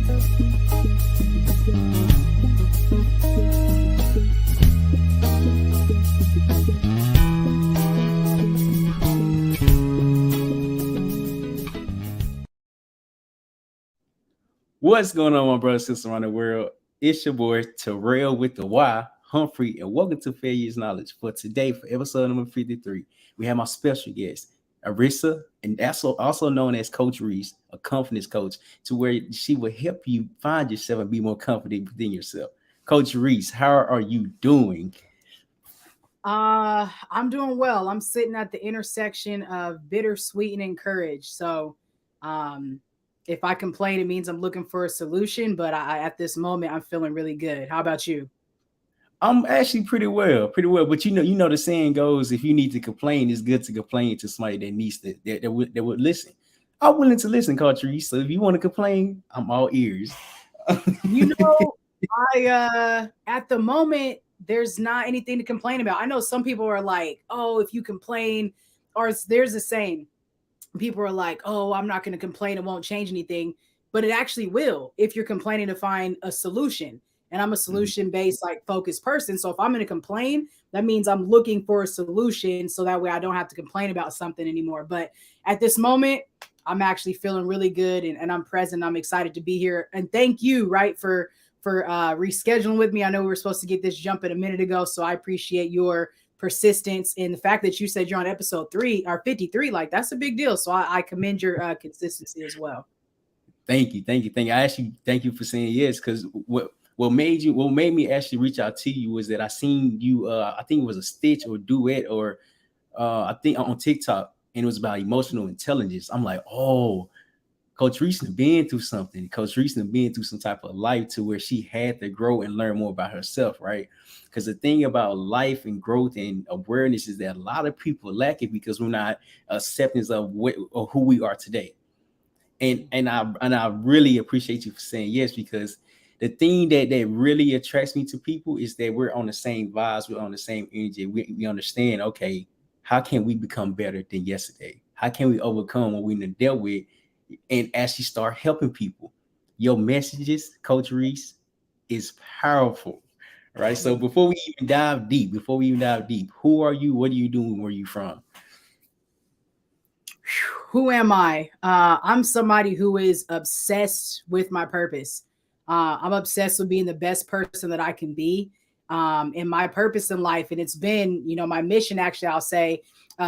What's going on, my brothers and sisters around the world? It's your boy Terrell with the Y, Humphrey, and welcome to Fairies Knowledge. For today, for episode number 53, we have my special guest, Arissa, and also known as Coach Rees, a confidence coach, to where she will help you find yourself and be more confident within yourself. Coach Rees, how are you doing? I'm doing well. I'm sitting at the intersection of bittersweet and encouraged. So, if I complain, it means I'm looking for a solution. But at this moment, I'm feeling really good. How about you? I'm actually pretty well. But you know the saying goes: if you need to complain, it's good to complain to somebody that needs to that would listen. I'm willing to listen, Coach Rees. So if you want to complain, I'm all ears. You know, I at the moment there's not anything to complain about. I know some people are like, "Oh, if you complain," or there's a saying. People are like, "Oh, I'm not going to complain. It won't change anything," but it actually will if you're complaining to find a solution. And I'm a solution based, like focused person. So if I'm going to complain, that means I'm looking for a solution so that way I don't have to complain about something anymore. But at this moment, I'm actually feeling really good and I'm present. I'm excited to be here. And thank you, right, for rescheduling with me. I know we were supposed to get this jumping a minute ago, so I appreciate your persistence and the fact that you said you're on episode 3 or 53. Like, that's a big deal. So I commend your consistency as well. Thank you. I actually thank you for saying yes, because what made me actually reach out to you was that I seen you. I think it was a stitch or duet or I think on TikTok, and it was about emotional intelligence. I'm like, oh, Coach Rees been through something. Coach Rees been through some type of life to where she had to grow and learn more about herself, right? Because the thing about life and growth and awareness is that a lot of people lack it because we're not acceptance of who we are today. And I really appreciate you for saying yes, because the thing that really attracts me to people is that we're on the same vibes, we're on the same energy. We understand, okay, how can we become better than yesterday? How can we overcome what we dealt with and actually start helping people? Your messages, Coach Rees, is powerful, right? So before we even dive deep, who are you? What are you doing? Where are you from? Who am I? I'm somebody who is obsessed with my purpose. I'm obsessed with being the best person that I can be, in my purpose in life. And it's been, my mission, actually, I'll say,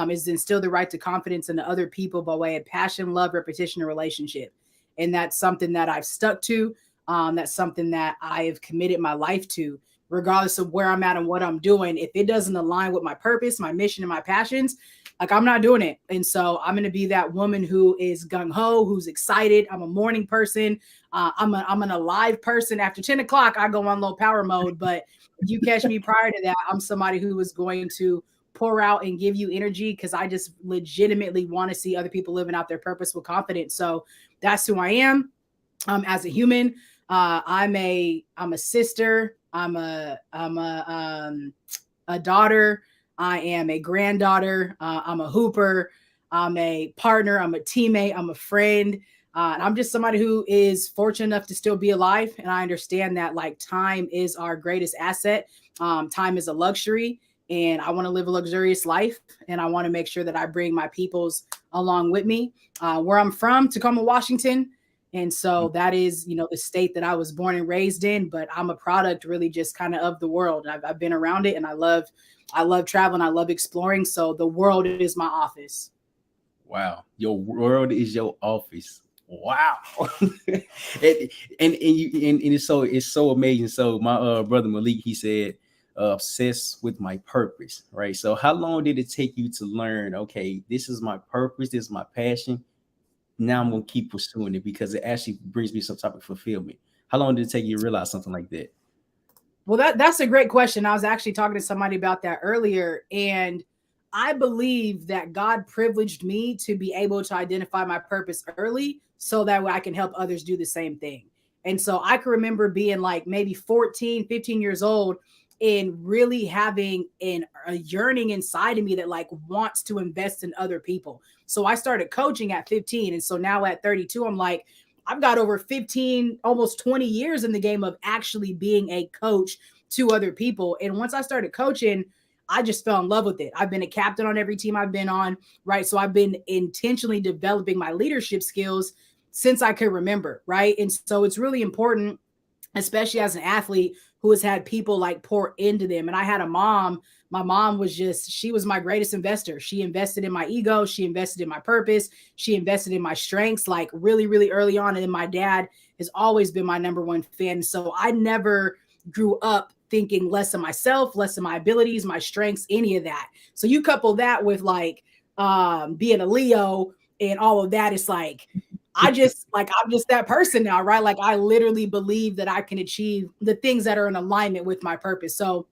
is to instill the right to confidence into other people by way of passion, love, repetition, and relationship. And that's something that I've stuck to. That's something that I have committed my life to, regardless of where I'm at and what I'm doing. If it doesn't align with my purpose, my mission, and my passions, like, I'm not doing it. And so I'm going to be that woman who is gung-ho, who's excited. I'm a morning person. I'm an alive person. After 10 o'clock, I go on low power mode. But if you catch me prior to that, I'm somebody who is going to pour out and give you energy, because I just legitimately want to see other people living out their purpose with confidence. So that's who I am. As a human, I'm a sister. I'm a daughter. I am a granddaughter. I'm a hooper. I'm a partner. I'm a teammate. I'm a friend. And I'm just somebody who is fortunate enough to still be alive. And I understand that, like, time is our greatest asset. Time is a luxury. And I want to live a luxurious life. And I want to make sure that I bring my peoples along with me. Where I'm from, Tacoma, Washington. And so that is, the state that I was born and raised in. But I'm a product really just kind of the world. I've been around it, and I love traveling. I love exploring. So the world is my office. Wow. Your world is your office. Wow. and it's so amazing. So my brother Malik, he said, obsessed with my purpose, right? So how long did it take you to learn, okay, this is my purpose, this is my passion. Now I'm going to keep pursuing it because it actually brings me some type of fulfillment. How long did it take you to realize something like that? Well, that's a great question. I was actually talking to somebody about that earlier, and I believe that God privileged me to be able to identify my purpose early so that way I can help others do the same thing. And so I can remember being like maybe 14, 15 years old and really having a yearning inside of me that, like, wants to invest in other people. So I started coaching at 15. And so now at 32, I'm like, I've got over 15, almost 20 years in the game of actually being a coach to other people. And once I started coaching, I just fell in love with it. I've been a captain on every team I've been on, right? So I've been intentionally developing my leadership skills since I could remember, right? And so it's really important, especially as an athlete who has had people like pour into them. And I had a mom. My mom was just, she was my greatest investor. She invested in my ego. She invested in my purpose. She invested in my strengths, like really, really early on. And then my dad has always been my number one fan. So I never grew up thinking less of myself, less of my abilities, my strengths, any of that. So you couple that with like being a Leo and all of that, it's like, I'm just that person now, right? Like I literally believe that I can achieve the things that are in alignment with my purpose. So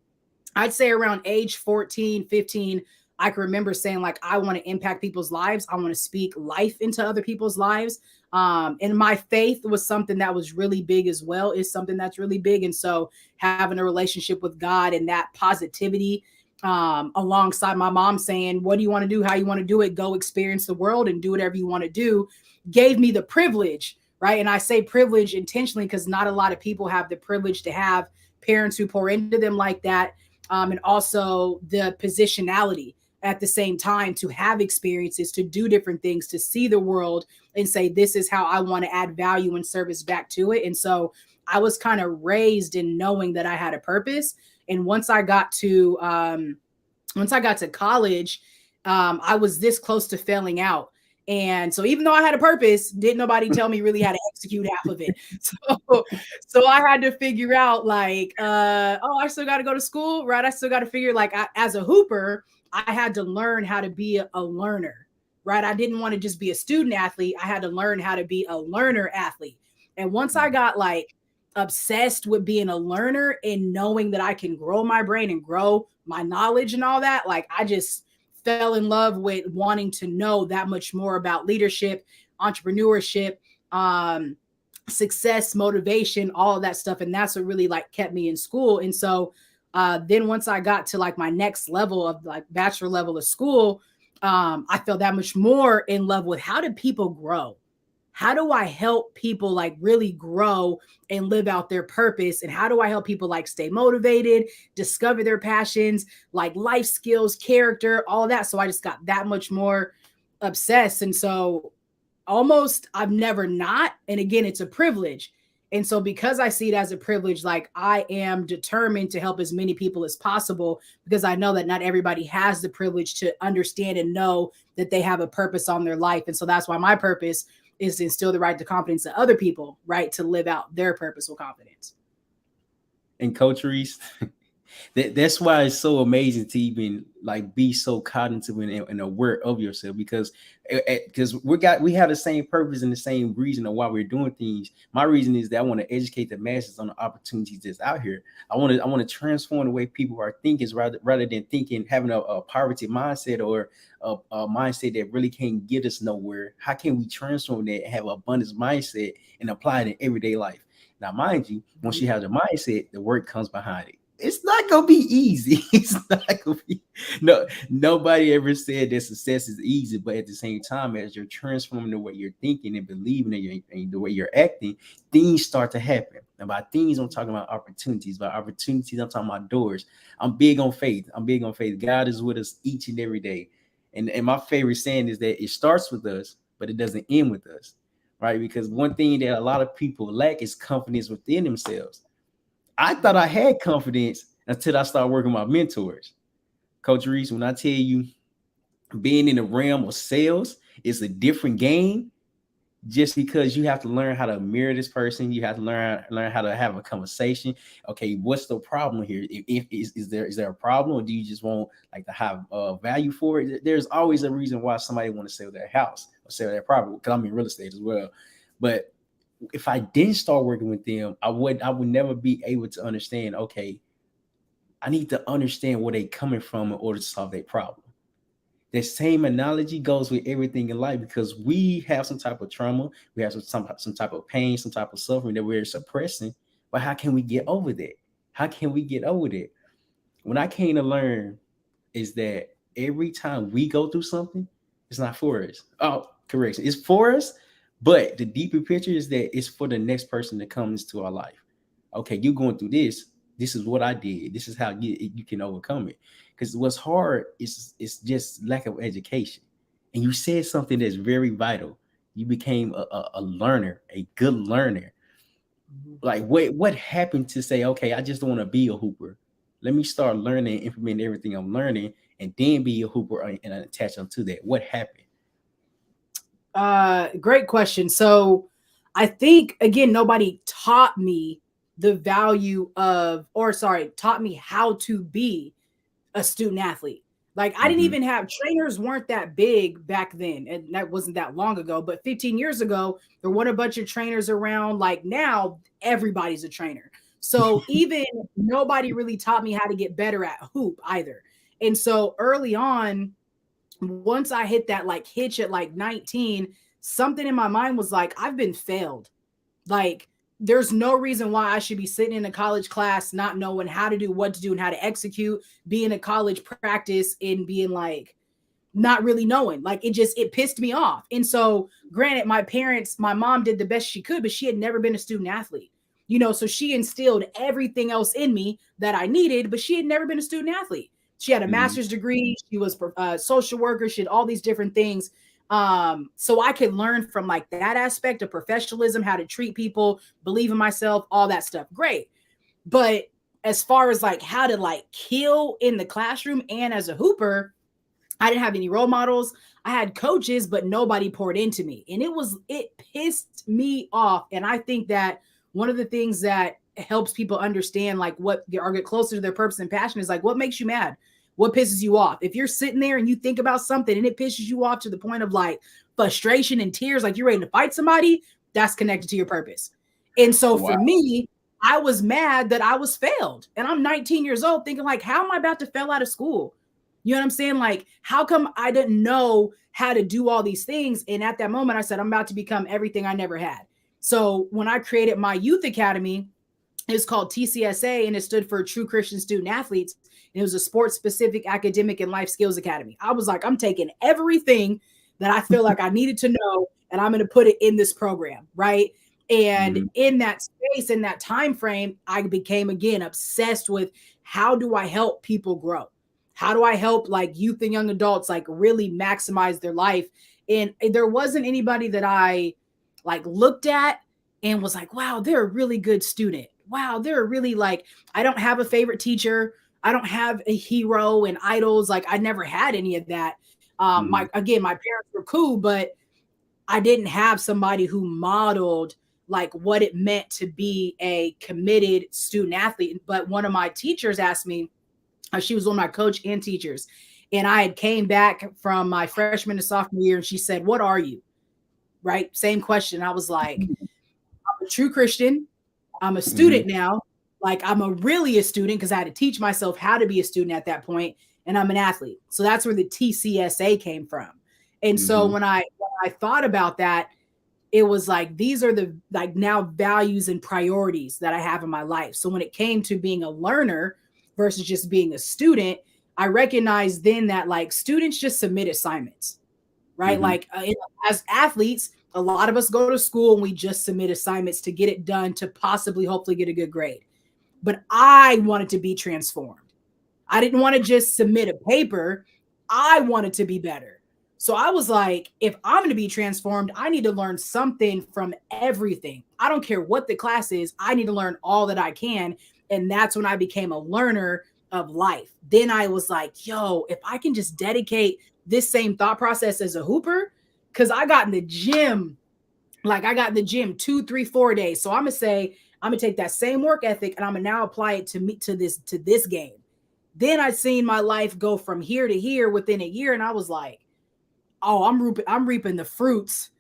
I'd say around age 14, 15, I can remember saying, like, I want to impact people's lives. I want to speak life into other people's lives. And my faith was something that was really big as well, is something that's really big. And so having a relationship with God and that positivity, alongside my mom saying, what do you want to do? How you want to do it? Go experience the world and do whatever you want to do, gave me the privilege, right? And I say privilege intentionally because not a lot of people have the privilege to have parents who pour into them like that, and also the positionality at the same time to have experiences, to do different things, to see the world and say, this is how I want to add value and service back to it. And so I was kind of raised in knowing that I had a purpose. And once I got to college, I was this close to failing out. And so even though I had a purpose, didn't nobody tell me really how to execute half of it. So I had to figure out like, oh, I still got to go to school, right? I still got to figure like as a hooper, I had to learn how to be a learner, right? I didn't want to just be a student athlete. I had to learn how to be a learner athlete. And once I got like obsessed with being a learner and knowing that I can grow my brain and grow my knowledge and all that, like I just fell in love with wanting to know that much more about leadership, entrepreneurship, success, motivation, all of that stuff. And that's what really like kept me in school. And so then once I got to like my next level of like bachelor level of school, I felt that much more in love with how do people grow? How do I help people like really grow and live out their purpose? And how do I help people like stay motivated, discover their passions, like life skills, character, all of that. So I just got that much more obsessed. And so almost I've never not. And again, it's a privilege. And so because I see it as a privilege, like I am determined to help as many people as possible because I know that not everybody has the privilege to understand and know that they have a purpose on their life. And so that's why my purpose is to instill the right to confidence in other people, right? To live out their purpose with confidence. And Coach Rees, that's why it's so amazing to even like be so cognitive and aware of yourself because we have the same purpose and the same reason of why we're doing things. My reason is that I want to educate the masses on the opportunities that's out here. I want to transform the way people are thinking rather than thinking having a poverty mindset or a mindset that really can't get us nowhere. How can we transform that and have an abundance mindset and apply it in everyday life? Now, mind you, once you have the mindset, the work comes behind it. It's not gonna be easy. It's not gonna be nobody ever said that success is easy, but at the same time, as you're transforming the way you're thinking and believing and the way you're acting, things start to happen. And by things, I'm talking about opportunities. By opportunities, I'm talking about doors. I'm big on faith. God is with us each and every day. And my favorite saying is that it starts with us, but it doesn't end with us. Right? Because one thing that a lot of people lack is confidence within themselves. I thought I had confidence until I started working with my mentors. Coach Rees, when I tell you being in the realm of sales is a different game, just because you have to learn how to mirror this person, you have to learn how to have a conversation. Okay, what's the problem here? Is there a problem, or do you just want like to have value for it? There's always a reason why somebody want to sell their house or sell their property, because I'm in real estate as well. But if I didn't start working with them, I would never be able to understand, okay, I need to understand where they're coming from in order to solve their problem. The same analogy goes with everything in life, because we have some type of trauma, we have some type of pain, some type of suffering that we're suppressing. But how can we get over that? How can we get over that? When I came to learn is that every time we go through something, it's not for us. Oh, correction, it's for us, But the deeper picture is that it's for the next person that comes to our life. Okay, you're going through this. This is what I did. This is how you can overcome it. Because what's hard is just lack of education. And you said something that's very vital. You became a learner, a good learner. Mhm. Like what happened to say, okay, I just don't want to be a hooper. Let me start learning, implement everything I'm learning, and then be a hooper and attach them to that. What happened? Great question. So I think again, nobody taught me the value of, or sorry, taught me how to be a student athlete. Like I didn't Mm-hmm. even have trainers weren't that big back then, and that wasn't that long ago. But 15 years ago, there weren't a bunch of trainers around. Like now, everybody's a trainer. So even nobody really taught me how to get better at hoop either. And so early on, once I hit that like hitch at like 19, something in my mind was like, I've been failed. Like, there's no reason why I should be sitting in a college class, not knowing how to do what to do and how to execute, be in a college practice and being like, not really knowing. Like, it pissed me off. And so, granted, my mom did the best she could, but she had never been a student athlete. So she instilled everything else in me that I needed, but she had never been a student athlete. She had a Mm-hmm. master's degree. She was a social worker. She had all these different things. So I could learn from like that aspect of professionalism, how to treat people, believe in myself, all that stuff. Great. But as far as like how to like kill in the classroom and as a hooper, I didn't have any role models. I had coaches, but nobody poured into me. And it pissed me off. And I think that one of the things that helps people understand like what or get closer to their purpose and passion is like what makes you mad? What pisses you off? If you're sitting there and you think about something and it pisses you off to the point of like frustration and tears, like you're ready to fight somebody, that's connected to your purpose. And so Wow. for me, I was mad that I was failed. And I'm 19 years old thinking like, how am I about to fail out of school? You know what I'm saying? Like, how come I didn't know how to do all these things? And at that moment, I said, I'm about to become everything I never had. So when I created my youth academy, it's called TCSA and it stood for True Christian Student Athletes. And it was a sports specific academic and life skills academy. I was like, I'm taking everything that I feel like I needed to know and I'm going to put it in this program. Right. And Mm-hmm. in that space, in that time frame, I became again obsessed with how do I help people grow? How do I help like youth and young adults like really maximize their life? And there wasn't anybody that I like looked at and was like, wow, they're a really good student. Wow, they're really like, I don't have a favorite teacher. I don't have a hero and idols. Like I never had any of that. Mm-hmm. My parents were cool, but I didn't have somebody who modeled like what it meant to be a committed student athlete. But one of my teachers asked me, she was one of my coach and teachers. And I had came back from my freshman to sophomore year and she said, what are you? Right? Same question. I was like, I'm a true Christian. I'm a Mm-hmm. student now. Like I'm really a student because I had to teach myself how to be a student at that point, and I'm an athlete. So that's where the TCSA came from. And so Mm-hmm. when I thought about that, it was like these are the like now values and priorities that I have in my life. So when it came to being a learner versus just being a student, I recognized then that like students just submit assignments, right? Mm-hmm. Like as athletes, a lot of us go to school and we just submit assignments to get it done to possibly hopefully get a good grade. But I wanted to be transformed. I didn't want to just submit a paper. I wanted to be better. So I was like, if I'm going to be transformed, I need to learn something from everything. I don't care what the class is. I need to learn all that I can. And that's when I became a learner of life. Then I was like, yo, if I can just dedicate this same thought process as a hooper, because I got in the gym, like I got in the gym 2, 3, 4 days. So I'm gonna say, I'm gonna take that same work ethic and I'm gonna now apply it to me to this game. Then I seen my life go from here to here within a year, and I was like, oh, I'm reaping the fruits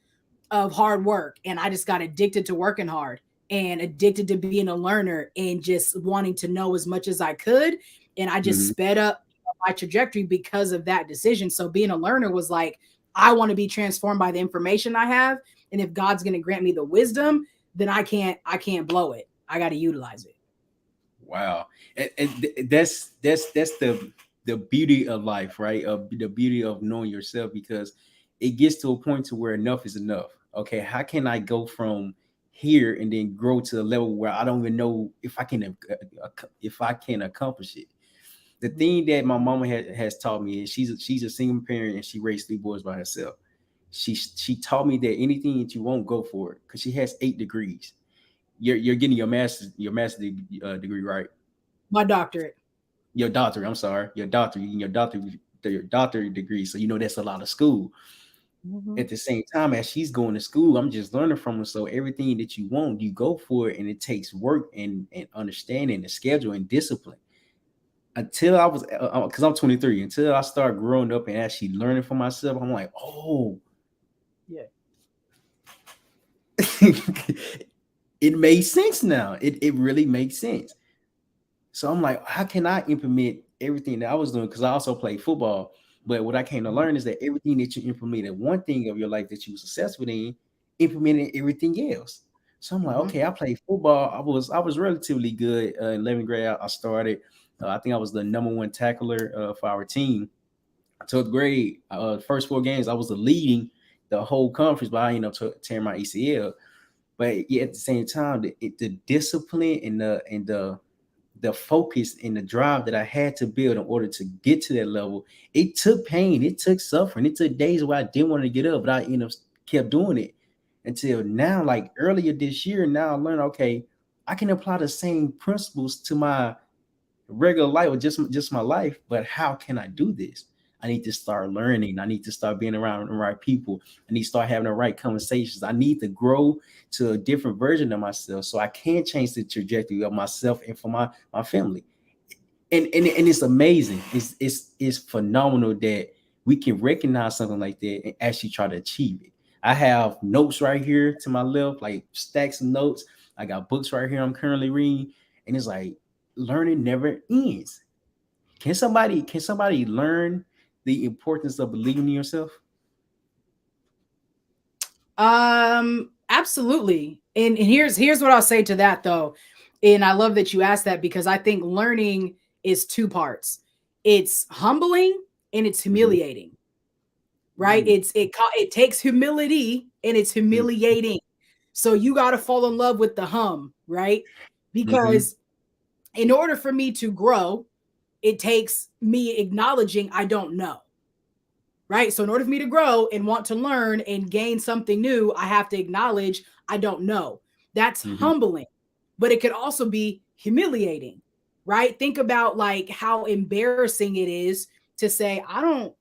of hard work. And I just got addicted to working hard and addicted to being a learner and just wanting to know as much as I could. And I just Mm-hmm. sped up my trajectory because of that decision. So being a learner was like, I want to be transformed by the information I have. And if God's going to grant me the wisdom, then I can't blow it. I got to utilize it. Wow. And that's the beauty of life, right? Of the beauty of knowing yourself, because it gets to a point to where enough is enough. okay, how can I go from here and then grow to a level where I don't even know if I can accomplish it. The thing that my mama has taught me is she's a single parent and she raised 3 boys by herself. She taught me that anything that you won't, go for it, because she has 8 degrees. You're getting your master's degree, right? My doctorate. Your doctorate. I'm sorry, your doctorate degree. So that's a lot of school. Mm-hmm. At the same time as she's going to school, I'm just learning from her. So everything that you want, you go for it, and it takes work and understanding the schedule and discipline. Until I was, because I'm 23, until I start growing up and actually learning for myself, I'm like, oh, Yeah. it made sense now. It really makes sense. So I'm like, how can I implement everything that I was doing? Because I also played football. But what I came to learn is that everything that you implemented one thing of your life that you were successful in, implementing everything else. So I'm like, Mm-hmm. okay, I played football. I was relatively good in 11th grade. I started. I think I was the number one tackler for our team. 12th grade, first 4 games, I was the leading the whole conference, but I ended up tearing my ACL. But yeah, at the same time, the discipline and the focus and the drive that I had to build in order to get to that level, it took pain, it took suffering, it took days where I didn't want to get up, but I kept doing it until now. Like earlier this year, now I learned, okay, I can apply the same principles to my regular life or just my life, but how can I do this? I need to start learning. I need to start being around the right people. I need to start having the right conversations. I need to grow to a different version of myself so I can change the trajectory of myself and for my family. And it's amazing. It's phenomenal that we can recognize something like that and actually try to achieve it. I have notes right here to my left, like stacks of notes. I got books right here I'm currently reading, and it's like learning never ends. Can somebody learn the importance of believing in yourself? Absolutely. And here's what I'll say to that though. And I love that you asked that because I think learning is two parts. It's humbling and it's Mhm. humiliating, right? Ooh. It takes humility and it's Mm. humiliating. So you got to fall in love with the right? Mhm. Because in order for me to grow, it takes me acknowledging I don't know, right? So in order for me to grow and want to learn and gain something new, I have to acknowledge I don't know. That's Mhm. humbling, but it could also be humiliating, right? Think about like how embarrassing it is to say I don't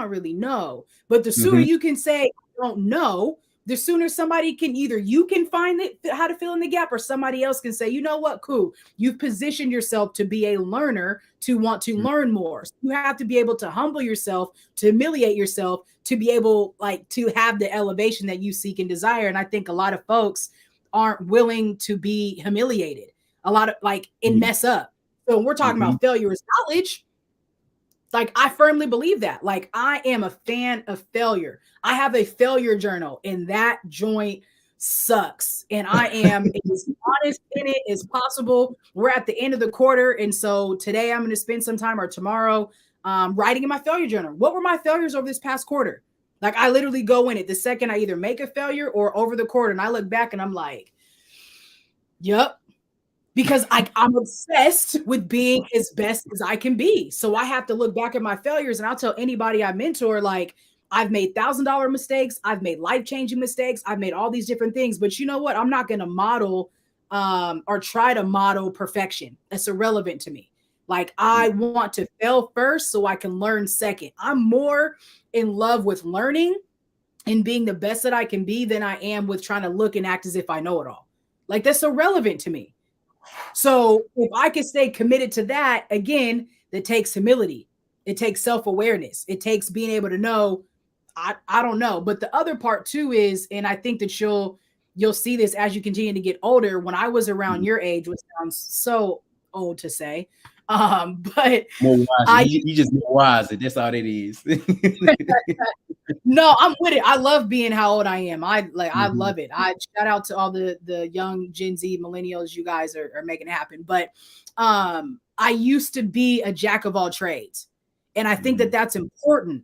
really know. But the sooner Mhm. you can say I don't know, the sooner somebody can either you can find it how to fill in the gap or somebody else can say, you know what, cool. You've positioned yourself to be a learner to want to Mhm. learn more. So you have to be able to humble yourself, to humiliate yourself, to be able like to have the elevation that you seek and desire. And I think a lot of folks aren't willing to be humiliated. A lot of like and Mhm. mess up. So when we're talking Mhm. about failure is knowledge, like I firmly believe that. Like I am a fan of failure. I have a failure journal and that joint sucks. And I am as honest in it as possible. We're at the end of the quarter. And so today I'm going to spend some time or tomorrow writing in my failure journal. What were my failures over this past quarter? Like I literally go in it the second I either make a failure or over the quarter. And I look back and I'm like, yep, because I'm obsessed with being as best as I can be. So I have to look back at my failures and I'll tell anybody I mentor, like, I've made $1,000 mistakes. I've made life-changing mistakes. I've made all these different things. But you know what? I'm not going to model or try to model perfection. That's irrelevant to me. Like, I want to fail first so I can learn second. I'm more in love with learning and being the best that I can be than I am with trying to look and act as if I know it all. Like, that's irrelevant to me. So if I can stay committed to that, again, that takes humility. It takes self-awareness. It takes being able to know, I don't know. But the other part too is, and I think that you'll see this as you continue to get older. When I was around Mhm. your age, which sounds so old to say, but More wiser. I You just more wiser. That's all it is. no, I'm with it. I love being how old I am. I Mhm. love it. I shout out to all the young Gen Z millennials. You guys are making it happen. But I used to be a jack of all trades. And I think that Mhm. that's important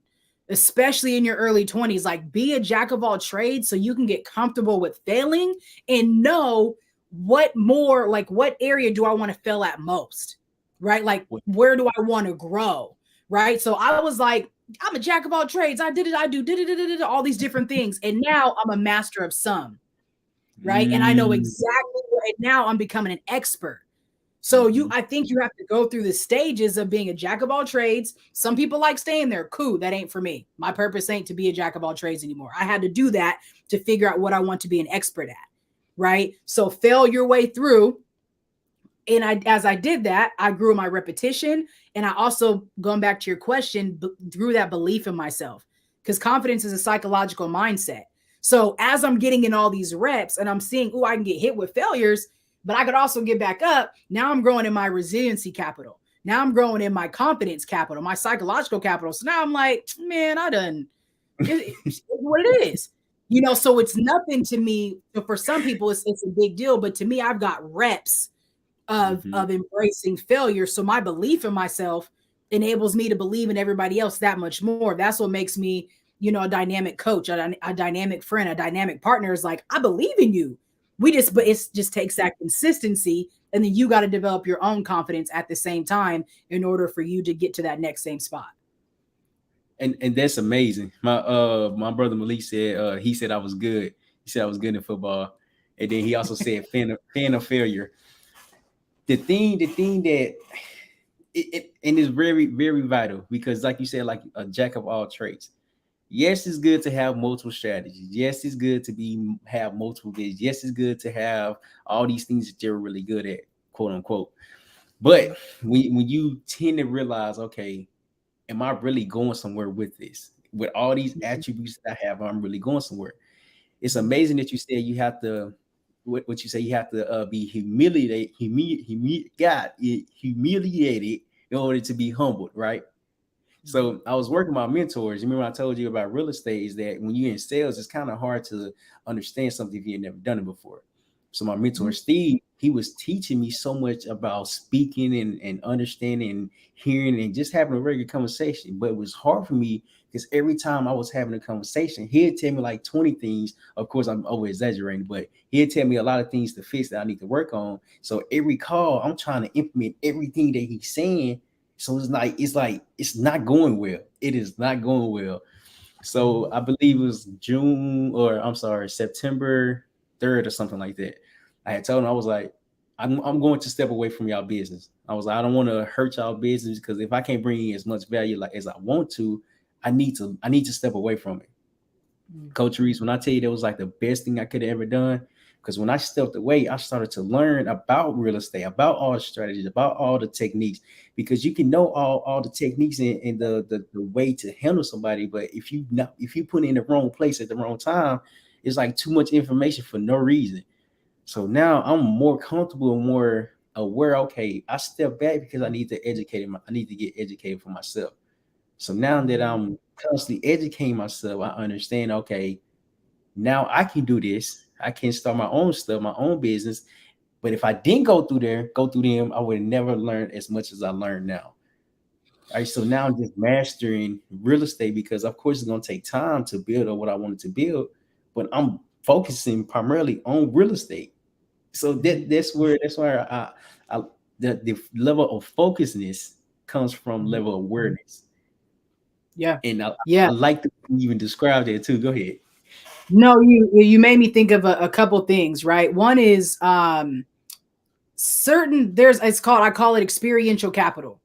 especially in your early 20s. Like, be a jack of all trades so you can get comfortable with failing and know what area do I want to fail at most, right? Like, where do I want to grow, right? So I was like, I'm a jack of all trades. I did it. I do did it, all these different things. And now I'm a master of some, right? And I know exactly and now I'm becoming an expert. So I think you have to go through the stages of being a jack of all trades. Some people like staying there. Cool. That ain't for me. My purpose ain't to be a jack of all trades anymore. I had to do that to figure out what I want to be an expert at. Right. So fail your way through. And as I did that, I grew my repetition. And I also, going back to your question, grew that belief in myself, because confidence is a psychological mindset. So as I'm getting in all these reps and I'm seeing, oh, I can get hit with failures, but I could also get back up. Now I'm growing in my resiliency capital. Now I'm growing in my confidence capital, my psychological capital. So now I'm like, man, it's what it is. So it's nothing to me. For some people, it's a big deal. But to me, I've got reps of embracing failure. So my belief in myself enables me to believe in everybody else that much more. That's what makes me, a dynamic coach, a dynamic friend, a dynamic partner. Is like, I believe in you. But it just takes that consistency. And then you got to develop your own confidence at the same time in order for you to get to that next same spot. And that's amazing. My brother Malik said he said I was good. He said I was good in football. And then he also said fan of failure. The thing that and it's very, very vital, because like you said, like a jack of all trades. Yes, it's good to have multiple strategies. Yes, it's good to have multiple visions. Yes, it's good to have all these things that you're really good at, quote unquote. But when you tend to realize, okay, am I really going somewhere with this? With all these attributes that I have, I'm really going somewhere. It's amazing that you said you have to, what you say, you have to be humiliated in order to be humbled, right? So I was working with my mentors. Remember I told you about real estate, is that when you're in sales, it's kind of hard to understand something if you've never done it before. So my mentor, Steve, he was teaching me so much about speaking and understanding and hearing and just having a regular conversation. But it was hard for me because every time I was having a conversation, he'd tell me like 20 things. Of course, I'm over exaggerating, but he'd tell me a lot of things to fix that I need to work on. So every call, I'm trying to implement everything that he's saying. So it's not going well. It is not going well. So I believe it was September 3rd or something like that. I had told him, I was like, I'm going to step away from y'all business. I was like, I don't want to hurt y'all business, because if I can't bring in as much value like as I want to, I need to step away from it. Coach Rees, when I tell you that was like the best thing I could have ever done, because when I stepped away, I started to learn about real estate, about all the strategies, about all the techniques, because you can know all the techniques and the way to handle somebody. But if you put it in the wrong place at the wrong time, it's like too much information for no reason. So now I'm more comfortable and more aware. Okay, I step back because I need to I need to get educated for myself. So now that I'm constantly educating myself, I understand, okay, now I can do this. I can start my own stuff, my own business. But if I didn't go through them, I would have never learned as much as I learned now. All right. So now I'm just mastering real estate, because of course it's going to take time to build up what I wanted to build, but I'm focusing primarily on real estate. So that's where the level of focusness comes from level of awareness. Yeah. And I Yeah. like to even describe that too. Go ahead. No, you made me think of a couple things, right? One is I call it experiential capital.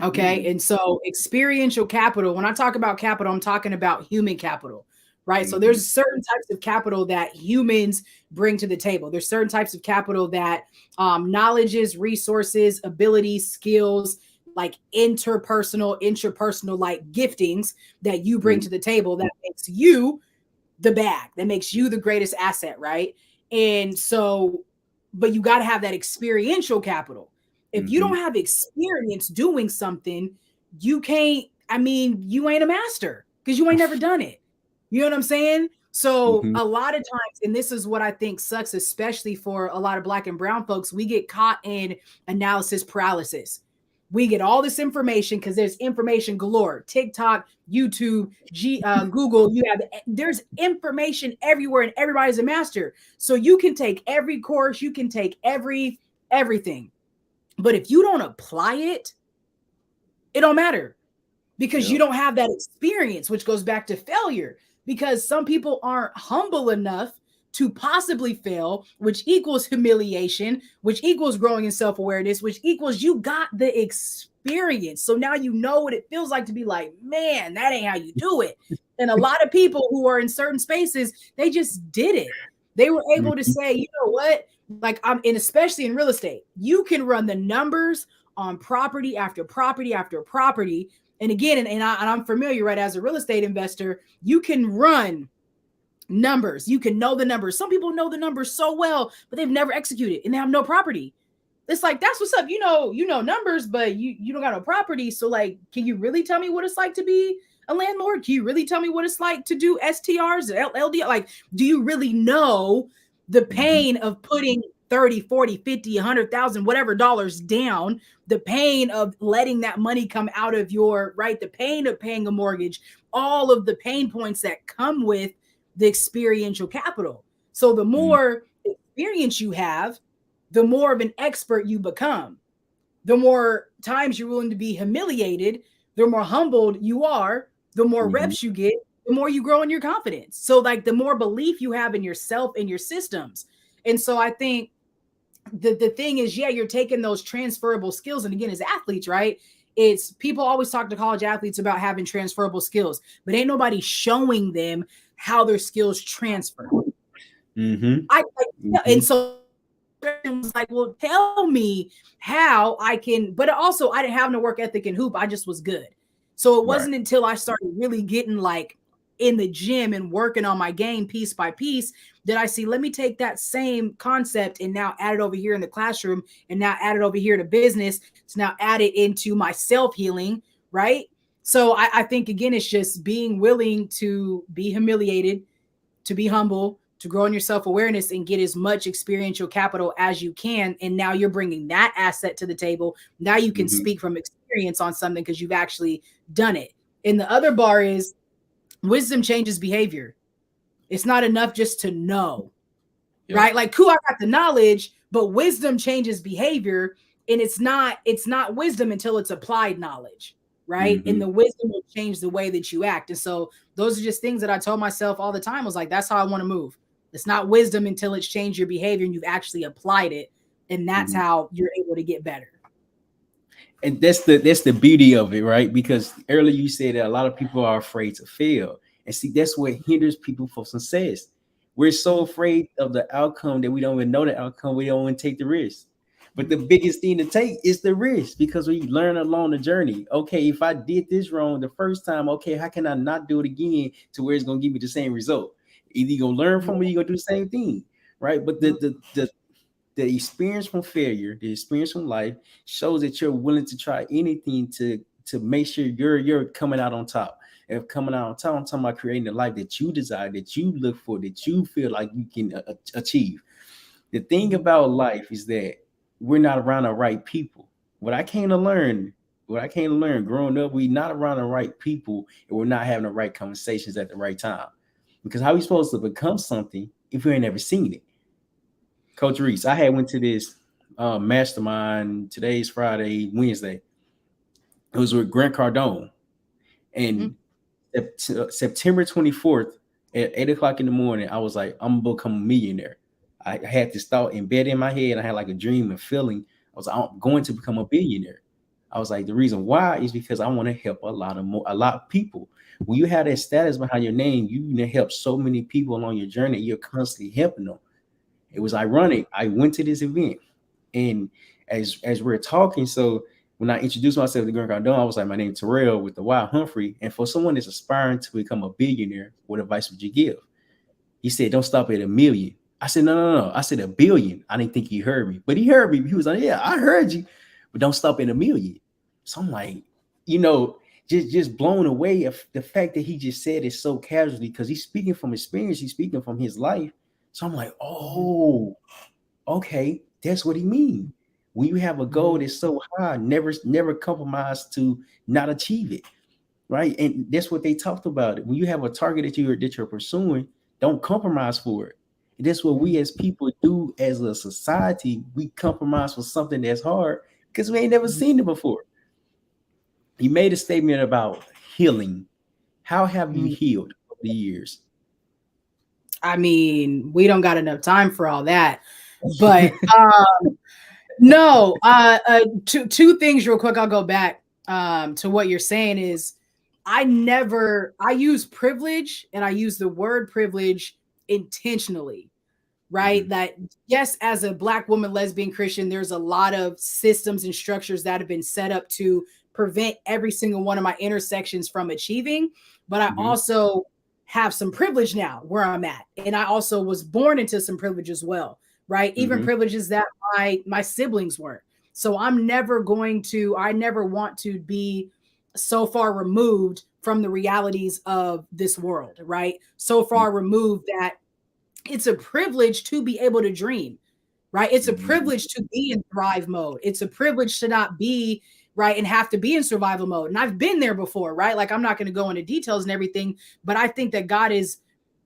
Okay. And so experiential capital, when I talk about capital, I'm talking about human capital, right? So there's certain types of capital that humans bring to the table. There's certain types of capital that knowledges, resources, abilities, skills, like intrapersonal like giftings that you bring to the table that makes you the bag, that makes you the greatest asset, right? And so, but you got to have that experiential capital. If you don't have experience doing something, you can't, you ain't a master because you ain't never done it. You know what I'm saying? So a lot of times, and this is what I think sucks, especially for a lot of Black and brown folks, we get caught in analysis paralysis. We get all this information because there's information galore. TikTok, YouTube, Google. There's information everywhere, and everybody's a master. So you can take every course, you can take everything, but if you don't apply it, it don't matter, because you don't have that experience, which goes back to failure. Because some people aren't humble enough to possibly fail, which equals humiliation, which equals growing in self-awareness, which equals you got the experience. So now you know what it feels like to be like, man, that ain't how you do it. And a lot of people who are in certain spaces, they just did it. They were able to say, you know what? Like especially in real estate, you can run the numbers on property after property after property. And again, and I'm familiar, right? As a real estate investor, you can run numbers. You can know the numbers. Some people know the numbers so well, but they've never executed and they have no property. It's like, that's what's up. You know numbers, but you don't got no property. So like, can you really tell me what it's like to be a landlord? Can you really tell me what it's like to do STRs, LD? Like, do you really know the pain of putting 30, 40, 50, 100,000, whatever dollars down, the pain of letting that money come out of your, right? The pain of paying a mortgage, all of the pain points that come with the experiential capital. So the more experience you have, the more of an expert you become. The more times you're willing to be humiliated, the more humbled you are, the more reps you get, the more you grow in your confidence. So like the more belief you have in yourself and your systems. And so I think the thing is, yeah, you're taking those transferable skills. And again, as athletes, right? It's people always talk to college athletes about having transferable skills, but ain't nobody showing them how their skills transfer. And so was like, well, tell me how I can, but also I didn't have no work ethic in hoop. I just was good. So it wasn't until I started really getting like in the gym and working on my game piece by piece that I see, let me take that same concept and now add it over here in the classroom, and now add it over here to business. So now add it into my self-healing, right? So I think, again, it's just being willing to be humiliated, to be humble, to grow in your self-awareness and get as much experiential capital as you can. And now you're bringing that asset to the table. Now you can speak from experience on something because you've actually done it. And the other bar is wisdom changes behavior. It's not enough just to know, right? Like, cool, I got the knowledge, but wisdom changes behavior. And it's not wisdom until it's applied knowledge, right? And the wisdom will change the way that you act. And so those are just things that I told myself all the time. I was like, that's how I want to move. It's not wisdom until it's changed your behavior and you've actually applied it. And that's how you're able to get better. And that's the beauty of it, right? Because earlier you said that a lot of people are afraid to fail. And see, that's what hinders people from success. We're so afraid of the outcome that we don't even know the outcome. We don't want to take the risk. But the biggest thing to take is the risk, because we learn along the journey. Okay, if I did this wrong the first time, okay, how can I not do it again to where it's going to give me the same result? Either you're going to learn from it, you're going to do the same thing, right? But the experience from failure, the experience from life shows that you're willing to try anything to make sure you're coming out on top. And coming out on top, I'm talking about creating the life that you desire, that you look for, that you feel like you can achieve. The thing about life is that we're not around the right people. What I came to learn growing up, we're not around the right people, and we're not having the right conversations at the right time. Because how are we supposed to become something if we ain't never seen it? Coach Rees, I had went to this mastermind. Today's Friday, Wednesday. It was with Grant Cardone, and September 24th at 8:00 in the morning, I was like, I'm gonna become a millionaire. I had this thought embedded in my head. I had like a dream and feeling. I was like, I'm going to become a billionaire. I was like, the reason why is because I want to help a lot of people. When you have that status behind your name, you help so many people along your journey. You're constantly helping them. It was ironic. I went to this event, and as we're talking, so when I introduced myself to Grant Cardone, I was like, my name is Terrell with the Y Humphrey. And for someone that's aspiring to become a billionaire, what advice would you give? He said, don't stop at a million. I said, no. I said $1 billion. I didn't think he heard me, but he heard me. He was like, yeah, I heard you, but don't stop at $1 million. So I'm like, just blown away of the fact that he just said it so casually, because he's speaking from experience. He's speaking from his life. So I'm like, oh, okay, that's what he means. When you have a goal that's so high, never compromise to not achieve it. Right. And that's what they talked about. It. When you have a target that you're pursuing, don't compromise for it. And that's what we as people do as a society. We compromise for something that's hard because we ain't never seen it before. You made a statement about healing. How have you healed over the years? I mean, we don't got enough time for all that. But no, two things real quick. I'll go back to what you're saying is I use privilege, and I use the word privilege intentionally, right? That yes, as a Black woman, lesbian Christian, there's a lot of systems and structures that have been set up to prevent every single one of my intersections from achieving. But I also have some privilege now where I'm at. And I also was born into some privilege as well, right? Even privileges that my siblings weren't. So I never want to be so far removed from the realities of this world, right? So far removed that it's a privilege to be able to dream, right? It's a privilege to be in thrive mode. It's a privilege to not be right and have to be in survival mode. And I've been there before, right? Like I'm not going to go into details and everything, but I think that God is,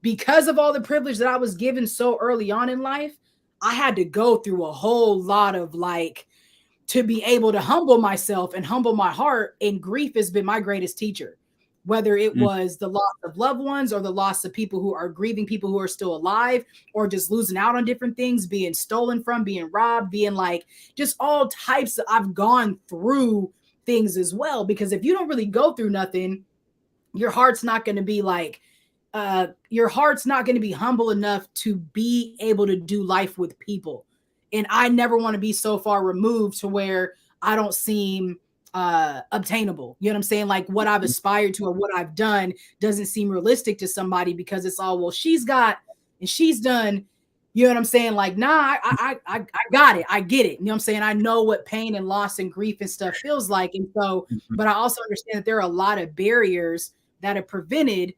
because of all the privilege that I was given so early on in life, I had to go through a whole lot of like, to be able to humble myself and humble my heart. And grief has been my greatest teacher, whether it was the loss of loved ones or the loss of people who are grieving, people who are still alive, or just losing out on different things, being stolen from, being robbed, being like just all types. I've gone through things as well, because if you don't really go through nothing, your heart's not going to be like, your heart's not going to be humble enough to be able to do life with people. And I never want to be so far removed to where I don't seem obtainable. You know what I'm saying? Like what I've aspired to or what I've done doesn't seem realistic to somebody because it's all, well, she's got and she's done. You know what I'm saying? Like, nah, I got it. I get it. You know what I'm saying? I know what pain and loss and grief and stuff feels like. And so, but I also understand that there are a lot of barriers that have prevented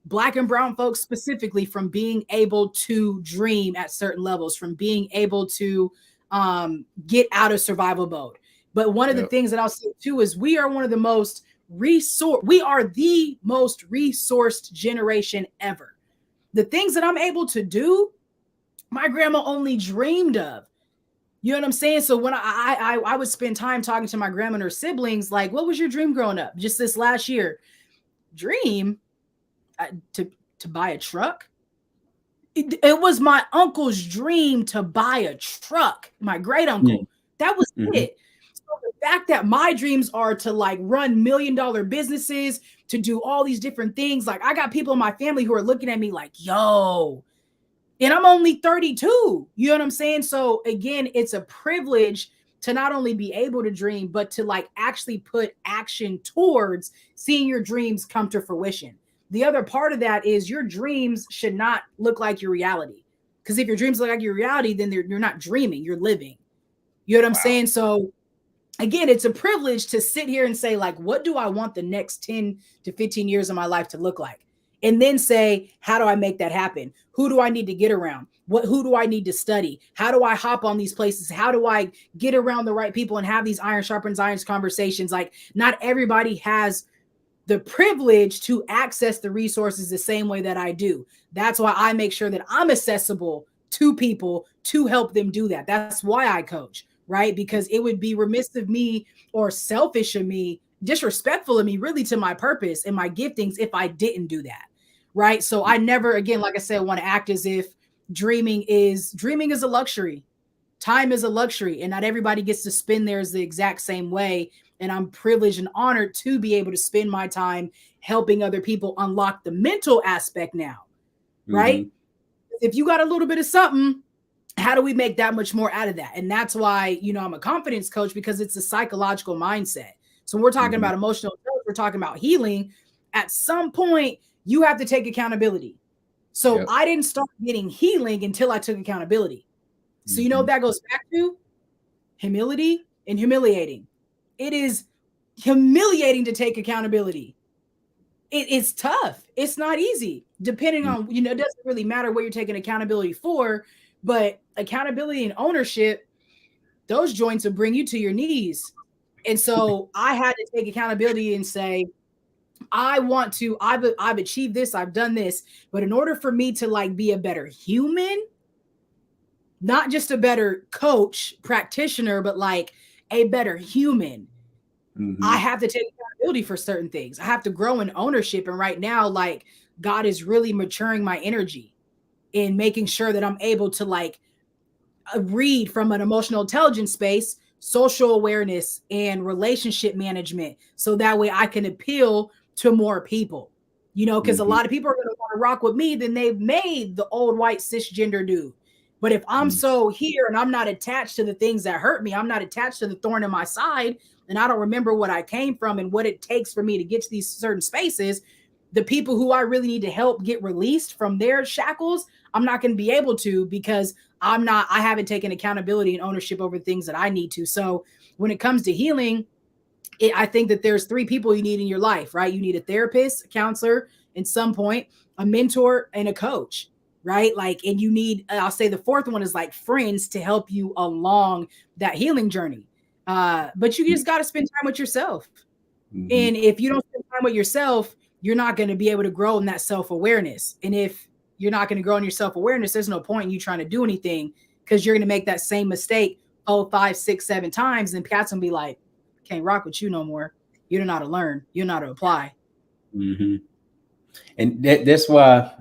Black and brown folks specifically from being able to dream at certain levels, from being able to get out of survival mode. But one of the things that I'll say too is we are the most resourced generation ever. The things that I'm able to do, my grandma only dreamed of. You know what I'm saying? So when I would spend time talking to my grandma and her siblings, like, what was your dream growing up? Just this last year. Dream? To buy a truck. It was my uncle's dream to buy a truck. My great uncle. That was it. So the fact that my dreams are to like run $1 million businesses, to do all these different things. Like I got people in my family who are looking at me like, yo, and I'm only 32. You know what I'm saying? So again, it's a privilege to not only be able to dream, but to like actually put action towards seeing your dreams come to fruition. The other part of that is your dreams should not look like your reality. Because if your dreams look like your reality, then you're not dreaming, you're living. You know what I'm saying? So again, it's a privilege to sit here and say, like, what do I want the next 10 to 15 years of my life to look like? And then say, how do I make that happen? Who do I need to get around? Who do I need to study? How do I hop on these places? How do I get around the right people and have these iron sharpens irons conversations? Like, not everybody has the privilege to access the resources the same way that I do. That's why I make sure that I'm accessible to people to help them do that. That's why I coach, right? Because it would be remiss of me or selfish of me, disrespectful of me really to my purpose and my giftings if I didn't do that, right? So I never, again, like I said, want to act as if dreaming is a luxury. Time is a luxury, and not everybody gets to spend theirs the exact same way. And I'm privileged and honored to be able to spend my time helping other people unlock the mental aspect now, right? If you got a little bit of something, how do we make that much more out of that? And that's why, I'm a confidence coach, because it's a psychological mindset. So when we're talking about emotional health, we're talking about healing. At some point, you have to take accountability. So I didn't start getting healing until I took accountability. So you know what that goes back to? Humility and humiliating. It is humiliating to take accountability. It's tough. It's not easy. Depending on, it doesn't really matter what you're taking accountability for, but accountability and ownership, those joints will bring you to your knees. And so I had to take accountability and say, I've achieved this, I've done this, but in order for me to like be a better human, not just a better coach, practitioner, but like a better human, I have to take accountability for certain things. I have to grow in ownership. And right now, like God is really maturing my energy in making sure that I'm able to like read from an emotional intelligence space, social awareness, and relationship management. So that way I can appeal to more people, you know, because a lot of people are going to want to rock with me, then they've made the old white cisgender dude. But if I'm so here and I'm not attached to the things that hurt me, I'm not attached to the thorn in my side, and I don't remember what I came from and what it takes for me to get to these certain spaces, the people who I really need to help get released from their shackles, I'm not going to be able to because I haven't taken accountability and ownership over things that I need to. So when it comes to healing, I think that there's 3 people you need in your life, right? You need a therapist, a counselor, at some point, a mentor, and a coach, right? Like, and you need, I'll say the 4th one is like friends to help you along that healing journey. But you just got to spend time with yourself. And if you don't spend time with yourself, you're not going to be able to grow in that self-awareness. And if you're not going to grow in your self-awareness, there's no point in you trying to do anything because you're going to make that same mistake 5, 6, 7 times. And Pat's going to be like, can't rock with you no more. You don't know how to learn. You don't know how to apply. And that's why,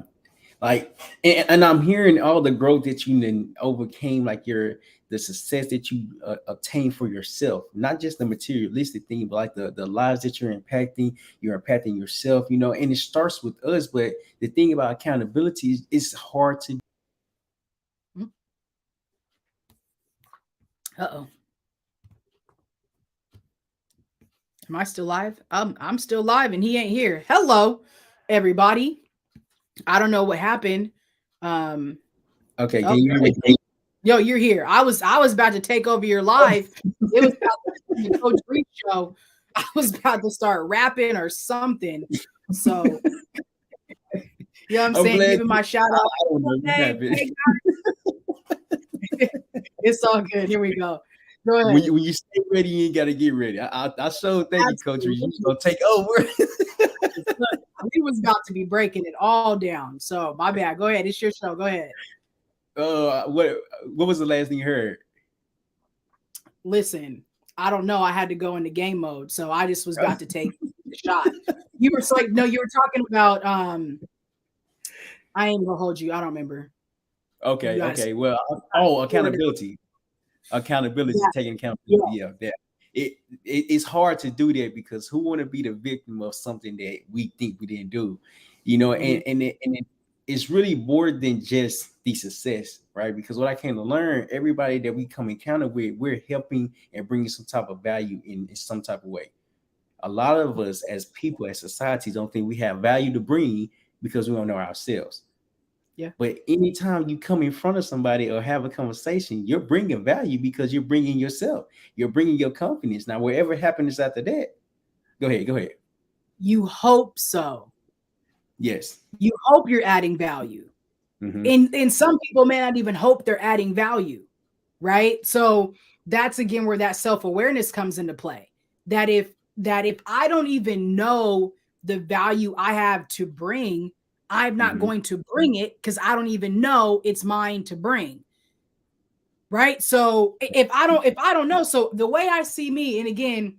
like, and I'm hearing all the growth that you then overcame, like the success that you obtained for yourself, not just the materialistic thing, but like the lives that you're impacting yourself, you know, and it starts with us. But the thing about accountability is it's hard to. Uh-oh. Am I still live? I'm still live and he ain't here. Hello, everybody. I don't know what happened. Okay, can you hear me? Yo, you're here. I was about to take over your live. It was about the Coach Rees show. I was about to start rapping or something. So, you know what I'm saying? Giving my shout out. I don't know what happened. It's all good. Here we go. Go ahead. When you stay ready, you ain't got to get ready. I so thank you, Coach Rees. You gonna take over. We was about to be breaking it all down. So my bad. Go ahead. It's your show. Go ahead. What was the last thing you heard? Listen, I don't know. I had to go into game mode, so I just was about to take the shot. You were like, no, you were talking about. I ain't gonna hold you. I don't remember. Okay. Well, accountability, taking accountability. Yeah. It's hard to do that because who want to be the victim of something that we think we didn't do, you know? And it's really more than just the success, right? Because what I came to learn, everybody that we come encounter with, we're helping and bringing some type of value in some type of way. A lot of us as people, as society, don't think we have value to bring because we don't know ourselves. Yeah. But anytime you come in front of somebody or have a conversation, you're bringing value because you're bringing yourself. You're bringing your confidence. Now, whatever happens after that, go ahead. You hope so. Yes. You hope you're adding value. And some people may not even hope they're adding value, right? So that's again where that self-awareness comes into play. That if I don't even know the value I have to bring, I'm not going to bring it because I don't even know it's mine to bring. Right. So if I don't know, so the way I see me, and again,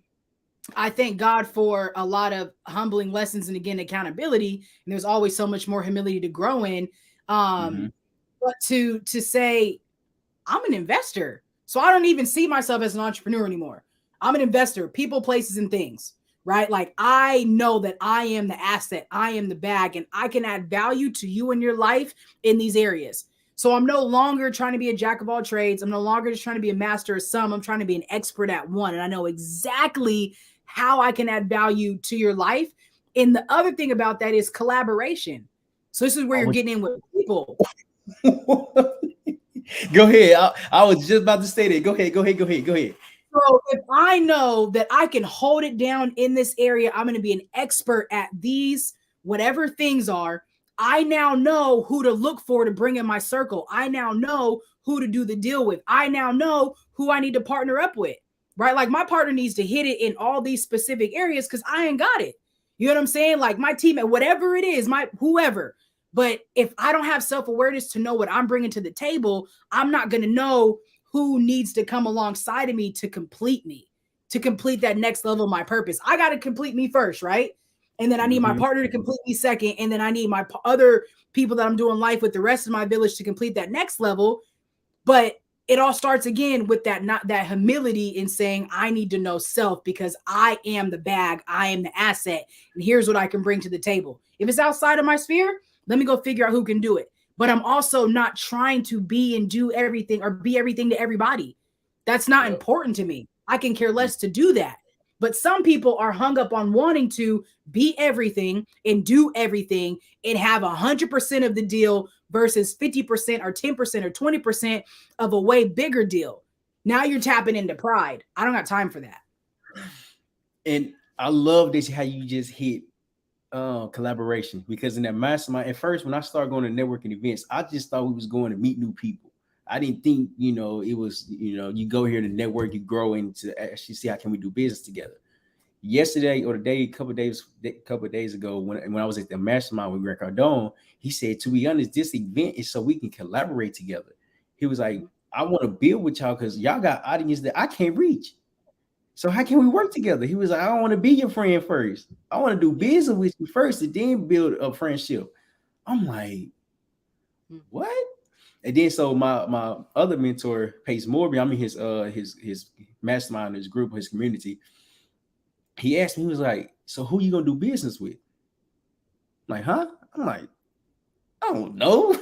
I thank God for a lot of humbling lessons and again, accountability. And there's always so much more humility to grow in. But to say I'm an investor. So I don't even see myself as an entrepreneur anymore. I'm an investor, people, places, and things. Right? Like I know that I am the asset, I am the bag, and I can add value to you in your life in these areas. So I'm no longer trying to be a jack of all trades. I'm no longer just trying to be a master of some. I'm trying to be an expert at one. And I know exactly how I can add value to your life. And the other thing about that is collaboration. So this is where you're getting in with people. Go ahead. I was just about to say that. Go ahead. So if I know that I can hold it down in this area, I'm going to be an expert at these, whatever things are. I now know who to look for to bring in my circle. I now know who to do the deal with. I now know who I need to partner up with, right? Like my partner needs to hit it in all these specific areas because I ain't got it. You know what I'm saying? Like my team at whatever it is, my whoever. But if I don't have self-awareness to know what I'm bringing to the table, I'm not going to know who needs to come alongside of me, to complete that next level of my purpose. I got to complete me first, right? And then I need my partner to complete me second. And then I need my other people that I'm doing life with, the rest of my village, to complete that next level. But it all starts again with that humility in saying, I need to know self, because I am the bag, I am the asset, and here's what I can bring to the table. If it's outside of my sphere, let me go figure out who can do it. But I'm also not trying to be and do everything or be everything to everybody. That's not important to me. I can care less to do that. But some people are hung up on wanting to be everything and do everything and have 100% of the deal versus 50% or 10% or 20% of a way bigger deal. Now you're tapping into pride. I don't got time for that. And I love this, how you just hit collaboration, because in that mastermind, at first when I started going to networking events, I just thought we was going to meet new people. I didn't think, it was, you go here to network, you grow into actually see how can we do business together. Yesterday or a couple of days ago, when I was at the mastermind with Greg Cardone, he said, to be honest, this event is so we can collaborate together. He was like, I want to build with y'all because y'all got audience that I can't reach. So how can we work together? He was like, I don't want to be your friend first. I want to do business with you first and then build a friendship. I'm like, what? And then so my other mentor, Pace Morby, I'm in his mastermind, his group, his community. He asked me, he was like, so who you gonna do business with? I'm like, huh? I'm like, I don't know.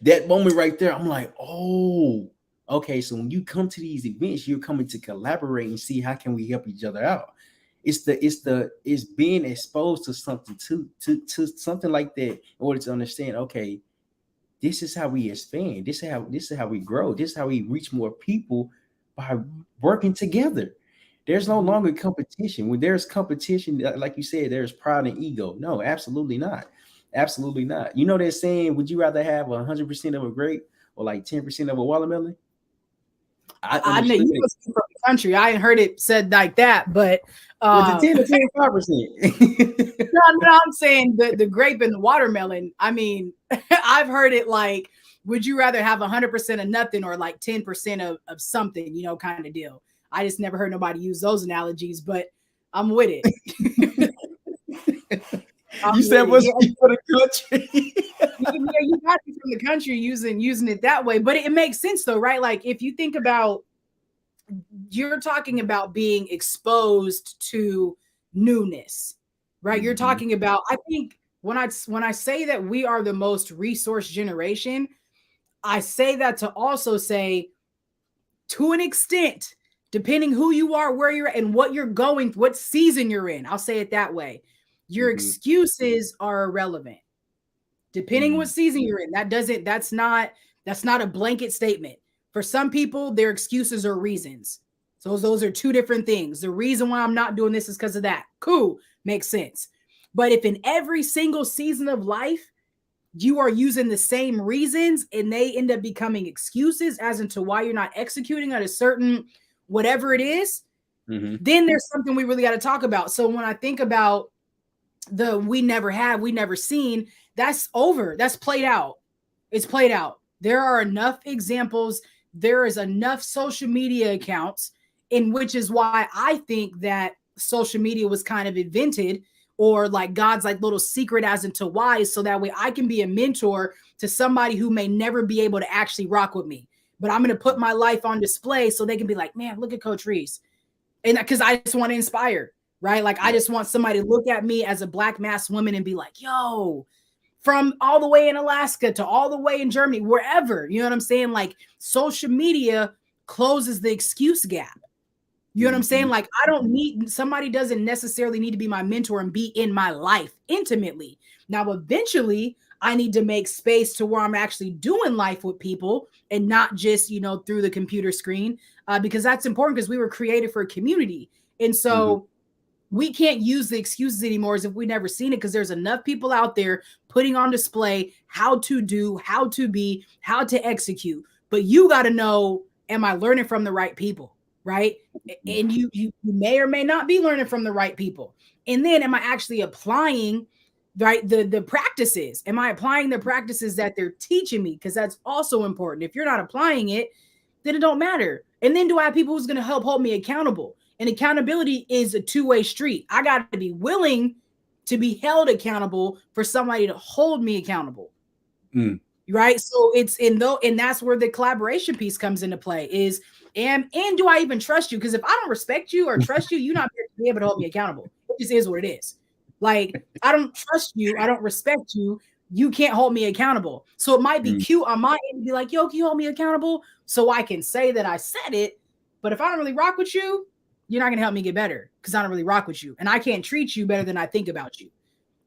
That moment right there, I'm like, oh, okay. So when you come to these events, you're coming to collaborate and see how can we help each other out. It's being exposed to something to something like that in order to understand, okay, this is how we expand. This is how we grow. This is how we reach more people by working together. There's no longer competition. When there's competition, like you said, there's pride and ego. No, absolutely not. Absolutely not. They're saying, would you rather have 100% of a grape or like 10% of a watermelon? I know you must be from the country. I ain't heard it said like that, but with the 10 to 25%. No, I'm saying the grape and the watermelon. I mean, I've heard it like, would you rather have 100% of nothing or like 10% of something, kind of deal. I just never heard nobody use those analogies, but I'm with it. You said what's for the country? Yeah, you got to be from the country using it that way, but it makes sense though, right? Like if you think about, you're talking about being exposed to newness, right? You're talking about, I think when I say that we are the most resource generation, I say that to also say, to an extent, depending who you are, where you're at, and what you're going, what season you're in, I'll say it that way. Your excuses are irrelevant. Depending what season you're in, that's not a blanket statement. For some people, their excuses are reasons. So those are two different things. The reason why I'm not doing this is because of that. Cool, makes sense. But if in every single season of life, you are using the same reasons and they end up becoming excuses as into why you're not executing at a certain whatever it is, then there's something we really got to talk about. So when I think about we never have, we never seen, that's over. That's played out. It's played out. There are enough examples. There is enough social media accounts, in which is why I think that social media was kind of invented, or like God's like little secret as into why, so that way I can be a mentor to somebody who may never be able to actually rock with me. But I'm going to put my life on display so they can be like, man, look at Coach Rees. And because I just want to inspire, right? Like I just want somebody to look at me as a Black masked woman and be like, yo, from all the way in Alaska to all the way in Germany, wherever, you know what I'm saying? Like social media closes the excuse gap. You know what I'm saying? Like somebody doesn't necessarily need to be my mentor and be in my life intimately. Now, eventually I need to make space to where I'm actually doing life with people and not just, through the computer screen, because that's important, because we were created for a community. And so we can't use the excuses anymore as if we never seen it, because there's enough people out there putting on display how to do, how to be, how to execute. But you got to know, am I learning from the right people? Right. And you may or may not be learning from the right people. And then am I actually applying the practices? Am I applying the practices that they're teaching me? Because that's also important. If you're not applying it, then it don't matter. And then do I have people who's going to help hold me accountable? And accountability is a two-way street. I got to be willing to be held accountable for somebody to hold me accountable. Right. So it's and that's where the collaboration piece comes into play is, and do I even trust you? Because if I don't respect you or trust you, you're not going to be able to hold me accountable. It just is what it is. Like, I don't trust you. I don't respect you. You can't hold me accountable. So it might be cute on my end to be like, yo, can you hold me accountable? So I can say that I said it. But if I don't really rock with you, you're not going to help me get better because I don't really rock with you. And I can't treat you better than I think about you.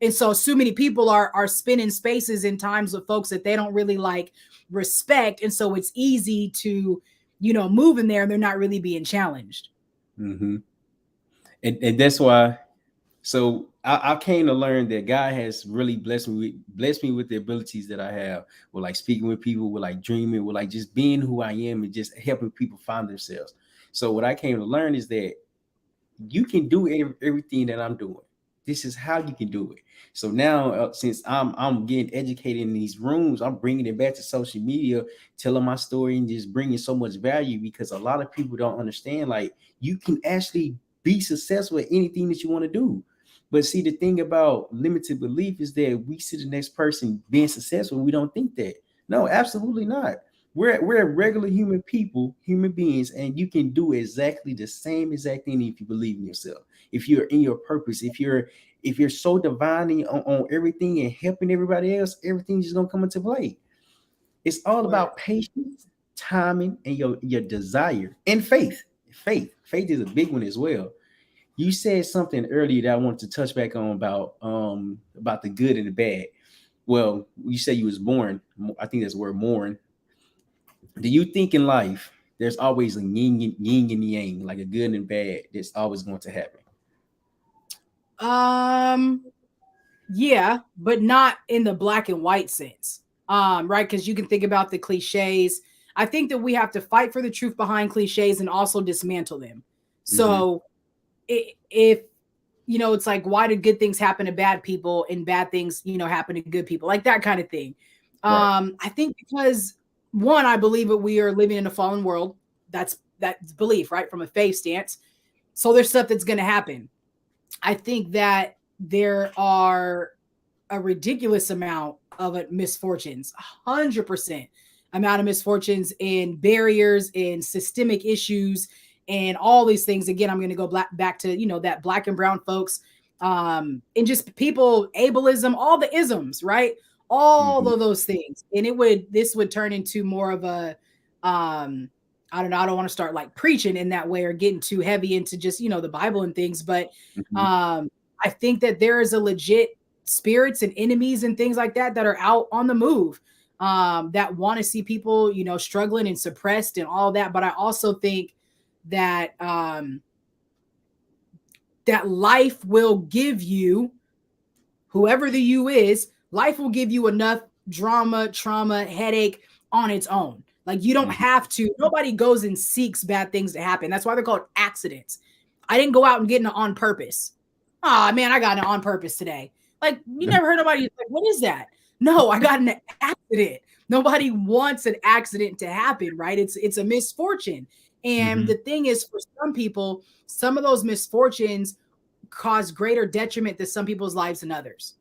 And so many people are spinning spaces in times with folks that they don't really like respect. And so it's easy to, move in there and they're not really being challenged. Mm-hmm. And that's why. So I came to learn that God has really blessed me with the abilities that I have, with like speaking with people, with like dreaming, with like just being who I am and just helping people find themselves. So what I came to learn is that you can do everything that I'm doing. This is how you can do it. So now, since I'm getting educated in these rooms, I'm bringing it back to social media, telling my story and just bringing so much value, because a lot of people don't understand, like, you can actually be successful at anything that you want to do. But see, the thing about limited belief is that we see the next person being successful. We don't think that. No, absolutely not. We're regular human beings, and you can do exactly the same exact thing if you believe in yourself. If you're in your purpose, if you're so divine on everything and helping everybody else, everything's just gonna come into play. It's all about patience, timing, and your desire and faith. Faith is a big one as well. You said something earlier that I wanted to touch back on about the good and the bad. Well, you said you was born. I think that's the word born. Do you think in life there's always a yin and yang, like a good and bad, that's always going to happen? Yeah, but not in the black and white sense. Right? Because you can think about the cliches. I think that we have to fight for the truth behind cliches and also dismantle them. So if it's like, why do good things happen to bad people and bad things, happen to good people, like that kind of thing. Right. I think because, one, I believe that we are living in a fallen world. That's belief, right? From a faith stance. So there's stuff that's going to happen. I think that there are a ridiculous amount of misfortunes, 100% amount of misfortunes and barriers and systemic issues and all these things. Again, I'm going to go back to, that black and brown folks, and just people, ableism, all the isms, right? All of those things. And this would turn into more of a, I don't know, I don't want to start like preaching in that way or getting too heavy into just, the Bible and things. But I think that there is a legit spirits and enemies and things like that are out on the move, that want to see people, struggling and suppressed and all that. But I also think that that life will give you, whoever the you is, life will give you enough drama, trauma, headache on its own. Like, you don't have to, nobody goes and seeks bad things to happen. That's why they're called accidents. I didn't go out and get in it on purpose. Oh man, I got in it on purpose today. Like, you never heard nobody like, what is that? No, I got in an accident. Nobody wants an accident to happen, right? It's a misfortune. And the thing is, for some people, some of those misfortunes cause greater detriment to some people's lives than others,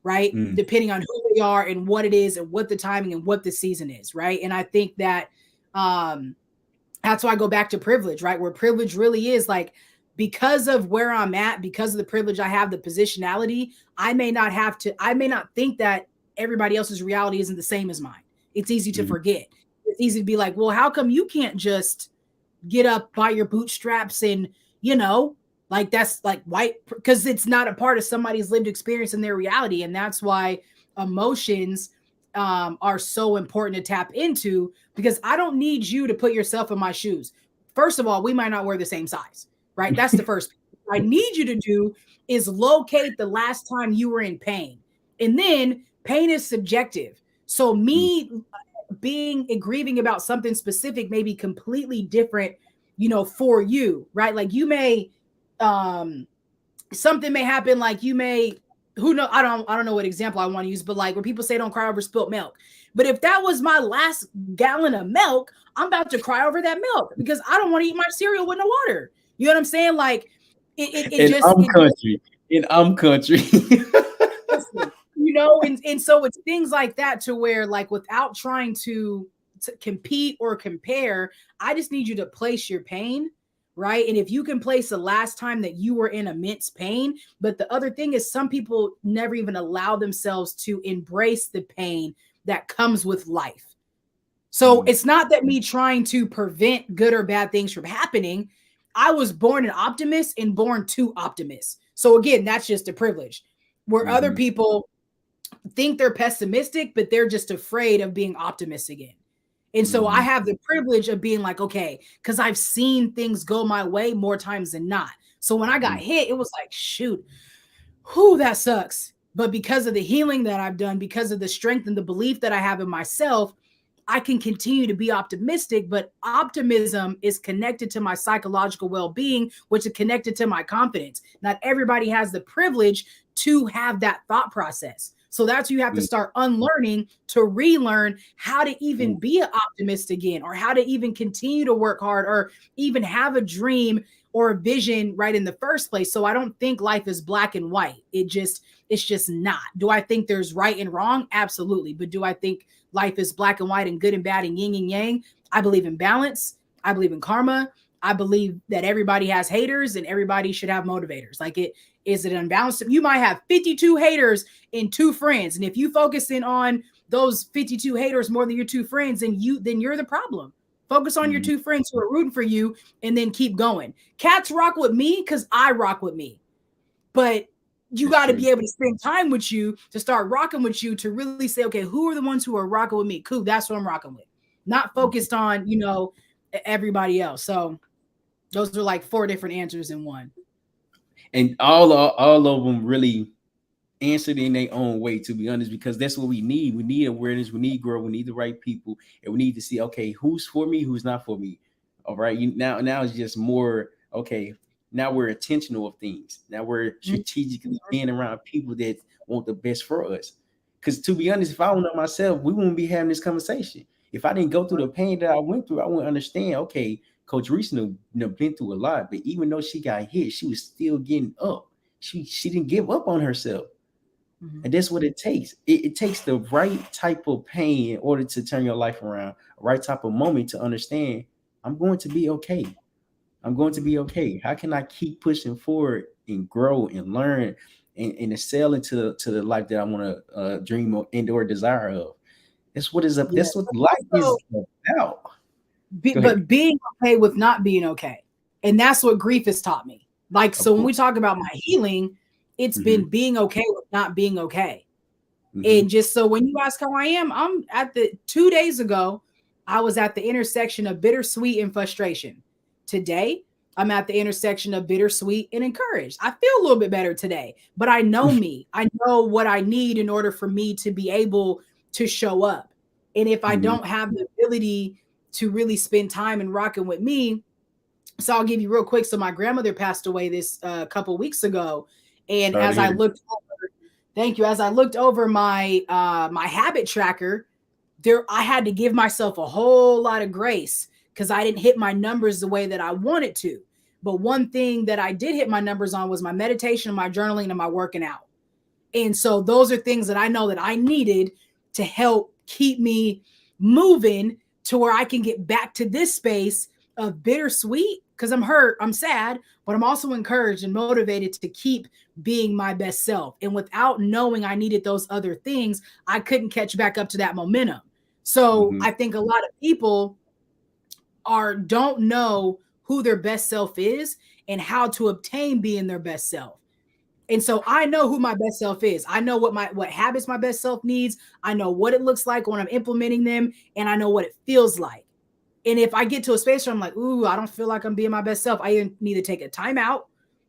right? Depending on who they are and what it is and what the timing and what the season is, right? And I think that that's why I go back to privilege, right? Where privilege really is like, because of where I'm at, because of the privilege I have, the positionality, I may not think that everybody else's reality isn't the same as mine. It's easy to forget. It's easy to be like, well, how come you can't just get up by your bootstraps and, like that's like white, because it's not a part of somebody's lived experience in their reality. And that's why emotions are so important to tap into, because I don't need you to put yourself in my shoes. First of all, we might not wear the same size, right? That's the first. I need you to do is locate the last time you were in pain. And then pain is subjective. So me being and grieving about something specific may be completely different, for you, right? Like you may, something may happen, like you may, who know, I don't know what example I want to use, but like where people say don't cry over spilt milk. But if that was my last gallon of milk, I'm about to cry over that milk because I don't want to eat my cereal with no water. You know what I'm saying? Like in country. And so it's things like that to where, like, without trying to compete or compare, I just need you to place your pain, right? And if you can place the last time that you were in immense pain. But the other thing is, some people never even allow themselves to embrace the pain that comes with life. So it's not that me trying to prevent good or bad things from happening. I was born an optimist and born to optimists. So again, that's just a privilege. Where other people think they're pessimistic, but they're just afraid of being optimistic again. And so I have the privilege of being like, okay, because I've seen things go my way more times than not. So when I got hit, it was like, shoot, that sucks. But because of the healing that I've done, because of the strength and the belief that I have in myself, I can continue to be optimistic. But optimism is connected to my psychological well-being, which is connected to my confidence. Not everybody has the privilege to have that thought process. So that's you have to start unlearning to relearn how to even be an optimist again, or how to even continue to work hard, or even have a dream or a vision right in the first place. So I don't think life is black and white. It's just not. Do I think there's right and wrong? Absolutely. But do I think life is black and white and good and bad and yin and yang? I believe in balance. I believe in karma. I believe that everybody has haters and everybody should have motivators. Like, is it unbalanced? You might have 52 haters and 2 friends. And if you focus in on those 52 haters more than your 2 friends, then you're the problem. Focus on your 2 friends who are rooting for you, and then keep going. Cats rock with me because I rock with me. But you got to be able to spend time with you, to start rocking with you, to really say, okay, who are the ones who are rocking with me? Cool, that's what I'm rocking with. Not focused on, everybody else. So those are like 4 different answers in one. And all of them really answered in their own way, to be honest, because that's what we need. We need awareness, we need growth, we need the right people, and we need to see, okay, who's for me, who's not for me. All right. Now it's just more, okay, now we're intentional of things. Now we're strategically being around people that want the best for us. Because to be honest, if I don't know myself, we wouldn't be having this conversation. If I didn't go through the pain that I went through, I wouldn't understand, okay, Coach Rees been through a lot, but even though she got hit, she was still getting up. She didn't give up on herself. And that's what it takes. It takes the right type of pain in order to turn your life around, a right type of moment to understand, I'm going to be okay. I'm going to be okay. How can I keep pushing forward and grow and learn and excel into the life that I want to dream of and/or desire of? That's what is up. That's what life is about. But being okay with not being okay. And that's what grief has taught me. Like, so when we talk about my healing, it's been being okay with not being okay. And just so when you ask how I am, I'm at 2 days ago, I was at the intersection of bittersweet and frustration. Today, I'm at the intersection of bittersweet and encouraged. I feel a little bit better today, but I know me. I know what I need in order for me to be able to show up. And if I don't have the ability to really spend time and rocking with me, so I'll give you real quick. So my grandmother passed away this couple weeks ago. And as I looked over my my habit tracker, I had to give myself a whole lot of grace because I didn't hit my numbers the way that I wanted to. But one thing that I did hit my numbers on was my meditation, my journaling, and my working out. And so those are things that I know that I needed to help keep me moving to where I can get back to this space of bittersweet, because I'm hurt, I'm sad, but I'm also encouraged and motivated to keep being my best self. And without knowing I needed those other things, I couldn't catch back up to that momentum. So I think a lot of people don't know who their best self is and how to obtain being their best self. And so I know who my best self is. I know what habits my best self needs. I know what it looks like when I'm implementing them, and I know what it feels like. And if I get to a space where I'm like, ooh, I don't feel like I'm being my best self, I either need to take a time out,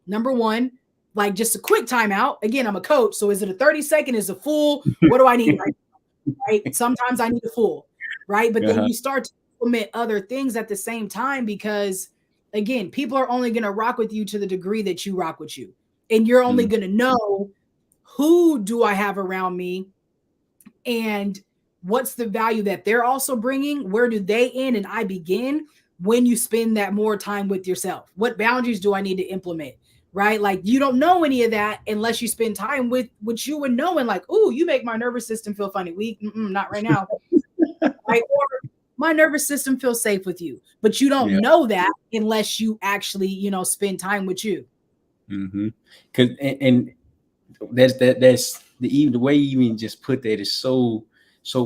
Number one, like just a quick timeout. Again, I'm a coach. So is it a 30-second? Is it a full? What do I need right now? Right? Sometimes I need a full, right? But then you start to implement other things at the same time because, again, people are only going to rock with you to the degree that you rock with you. And you're only going to know who do I have around me and what's the value that they're also bringing? Where do they end and I begin when you spend that more time with yourself? What boundaries do I need to implement? Right? Like you don't know any of that unless you spend time with you and knowing like, oh, you make my nervous system feel funny. Not right now. Right? Or my nervous system feels safe with you. But you don't know that unless you actually, spend time with you. Because and that's the way you even just put that is so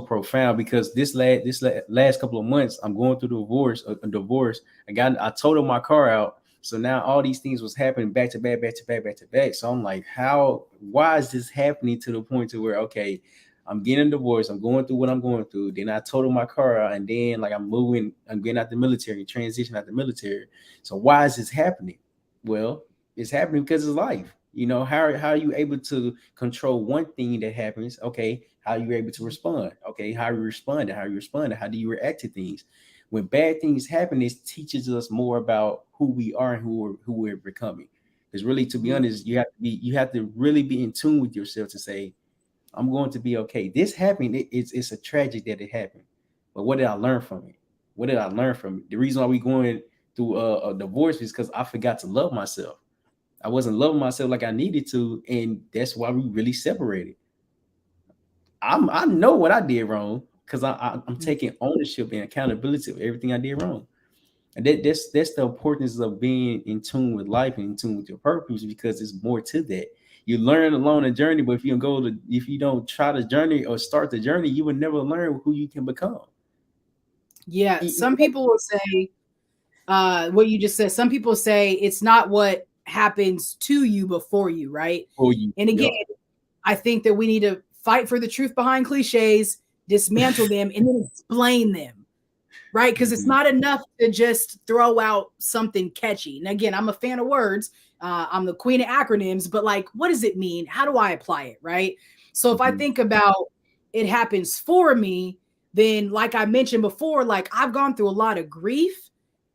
profound, because this last couple of months I'm going through a divorce. I totaled my car out, so now all these things was happening back to back. So I'm like, why is this happening to the point to where, okay, I'm getting a divorce, I'm going through what I'm going through, then I totaled my car out, and then like I'm getting out the military, transition out the military. So why is this happening? Well, it's happening because it's life. How are you able to control one thing that happens? Okay, how are you able to respond? Okay, how you respond, how do you react to things? When bad things happen, it teaches us more about who we are and who we're becoming. Because really, to be honest, you have to really be in tune with yourself to say, I'm going to be okay. This happened. It's a tragedy that it happened, but what did I learn from it? The reason why we going through a divorce is because I forgot to love myself. I wasn't loving myself like I needed to, and that's why we really separated. I know what I did wrong because I'm taking ownership and accountability of everything I did wrong. And that's the importance of being in tune with life and in tune with your purpose, because there's more to that. You learn along the journey, but if you don't try the journey or start the journey, you will never learn who you can become. Yeah, some people will say what you just said. Some people say it's not what happens to you before you, right? And again, I think that we need to fight for the truth behind cliches, dismantle them, and then explain them, right? Because it's not enough to just throw out something catchy. And again, I'm a fan of words. I'm the queen of acronyms, but like, what does it mean? How do I apply it, right? So if I think about it happens for me, then like I mentioned before, like I've gone through a lot of grief,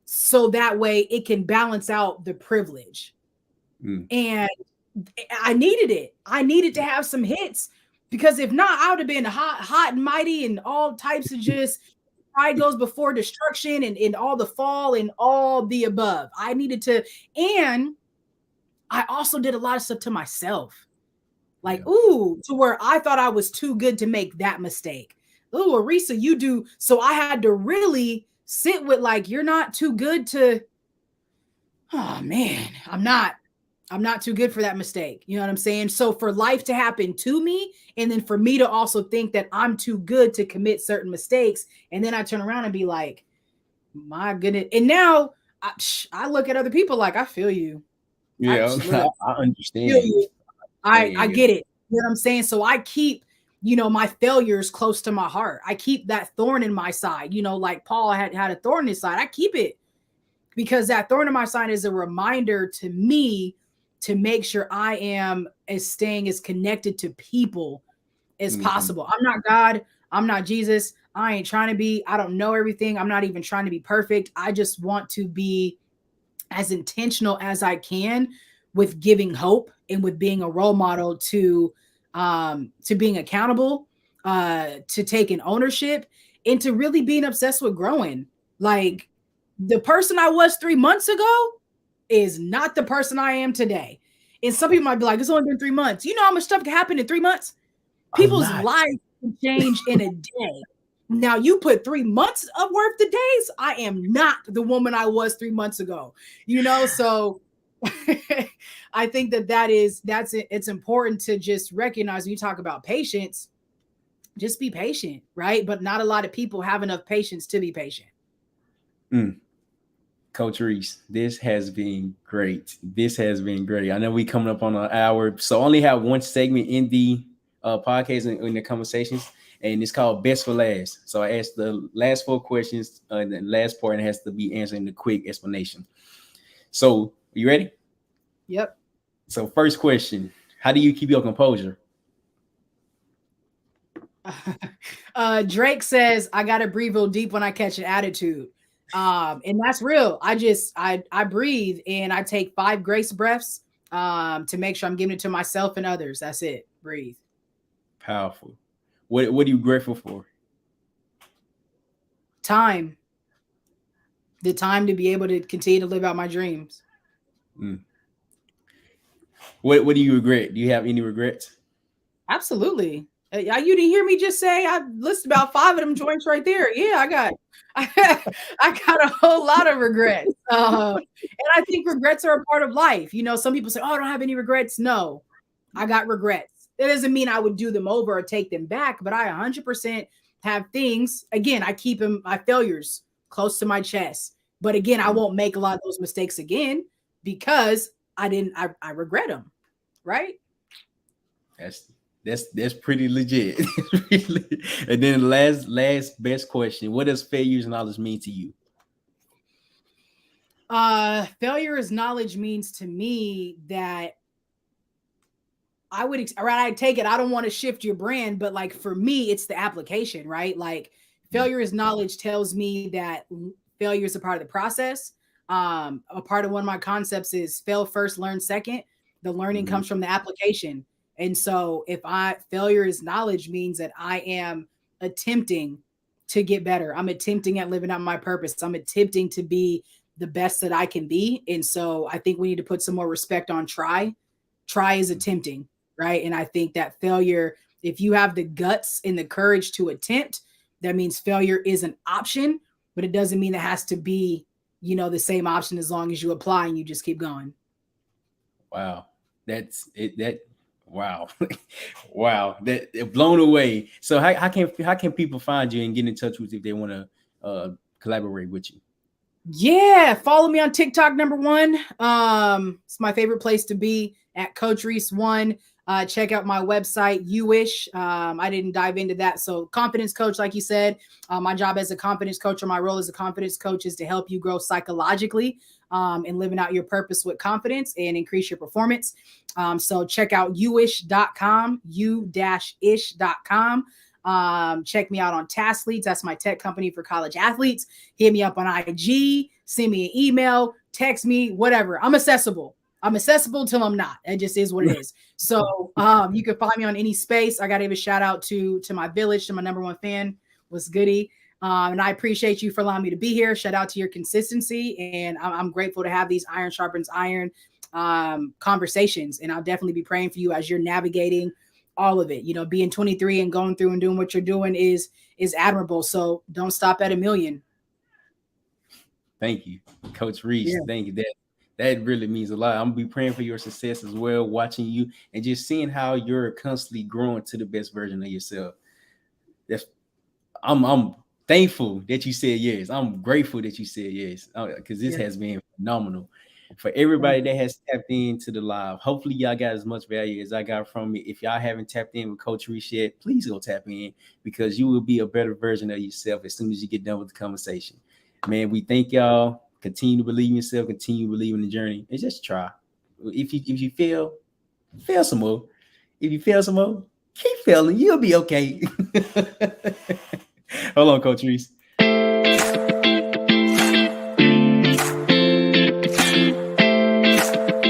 so that way it can balance out the privilege. And I needed it. I needed to have some hits, because if not, I would have been hot and mighty and all types of just pride goes before destruction and all the fall and all the above. I needed to, and I also did a lot of stuff to myself. Like, to where I thought I was too good to make that mistake. Oh, Arisa, you do. So I had to really sit with like, you're not too good to, oh man, I'm not too good for that mistake. You know what I'm saying? So for life to happen to me, and then for me to also think that I'm too good to commit certain mistakes, and then I turn around and be like, my goodness. And now I look at other people like, I feel you. I understand. I get it. You know what I'm saying? So I keep, my failures close to my heart. I keep that thorn in my side. Like Paul had a thorn in his side. I keep it because that thorn in my side is a reminder to me to make sure I am staying as connected to people as possible. I'm not God. I'm not Jesus. I ain't trying to be. I don't know everything. I'm not even trying to be perfect. I just want to be as intentional as I can with giving hope and with being a role model to being accountable, to taking ownership, and to really being obsessed with growing. Like the person I was 3 months ago is not the person I am today. And some people might be like, it's only been 3 months. You know how much stuff can happen in 3 months? People's lives can change in a day. Now you put 3 months of worth of days. I am not the woman I was 3 months ago, so I think it's important to just recognize when you talk about patience, just be patient, right? But not a lot of people have enough patience to be patient. Coach Rees, this has been great. I know we coming up on an hour, so I only have one segment in the podcast in the conversations, and it's called Best for Last. So I asked the last 4 questions, and the last part has to be answering the quick explanation. So, you ready? Yep. So first question, how do you keep your composure? Drake says, I gotta breathe real deep when I catch an attitude. And that's real. I breathe and I take 5 grace breaths to make sure I'm giving it to myself and others. That's it. Breathe. Powerful. What are you grateful for? Time. The time to be able to continue to live out my dreams. Mm. What do you regret? Do you have any regrets? Absolutely. You didn't hear me just say I listed about 5 of them joints right there. Yeah, I got a whole lot of regrets. And I think regrets are a part of life. You know, some people say, "Oh, I don't have any regrets." No, I got regrets. It doesn't mean I would do them over or take them back, but I 100% have things. Again, I keep my failures close to my chest. But again, I won't make a lot of those mistakes again because I regret them. Right? That's pretty legit. And then the last best question: what does Fairies Knowledge mean to you? Failure is knowledge means to me that I take it. I don't want to shift your brand, but like for me, it's the application, right? Like failure is knowledge tells me that failure is a part of the process. A part of one of my concepts is fail first, learn second. The learning comes from the application. And so if failure is knowledge means that I am attempting to get better. I'm attempting at living out my purpose. I'm attempting to be the best that I can be. And so I think we need to put some more respect on try. Try is attempting, right? And I think that failure, if you have the guts and the courage to attempt, that means failure is an option, but it doesn't mean it has to be, the same option as long as you apply and you just keep going. Wow. That's it. Wow. Wow. That blown away. So how can people find you and get in touch with you if they want to collaborate with you? Yeah, follow me on TikTok, number 1. It's my favorite place to be, at Coach Rees 1. Check out my website, YouWish. I didn't dive into that. So confidence coach, like you said, my job as a confidence coach, or my role as a confidence coach, is to help you grow psychologically and living out your purpose with confidence and increase your performance. So check out youish.com, you-ish.com. Check me out on Task Leads. That's my tech company for college athletes. Hit me up on IG, send me an email, text me, whatever. I'm accessible till I'm not. It just is what it is. So you can find me on any space. I got to give a shout out to my village, to my number 1 fan. What's goody? And I appreciate you for allowing me to be here. Shout out to your consistency. And I'm grateful to have these iron sharpens iron conversations. And I'll definitely be praying for you as you're navigating all of it. Being 23 and going through and doing what you're doing is admirable. So don't stop at 1 million. Thank you, Coach Rees. Yeah. Thank you. That really means a lot. I'm gonna be praying for your success as well, watching you and just seeing how you're constantly growing to the best version of yourself. I'm thankful that you said yes. I'm grateful that you said yes, because this has been phenomenal. For everybody that has tapped into the live, hopefully y'all got as much value as I got from it. If y'all haven't tapped in with Coach Rees yet, please go tap in, because you will be a better version of yourself as soon as you get done with the conversation. Man, we thank y'all. Continue to believe in yourself. Continue to believe in the journey, and just try. If you fail some more. If you fail some more, keep failing. You'll be okay. Hold on, Coach Rees.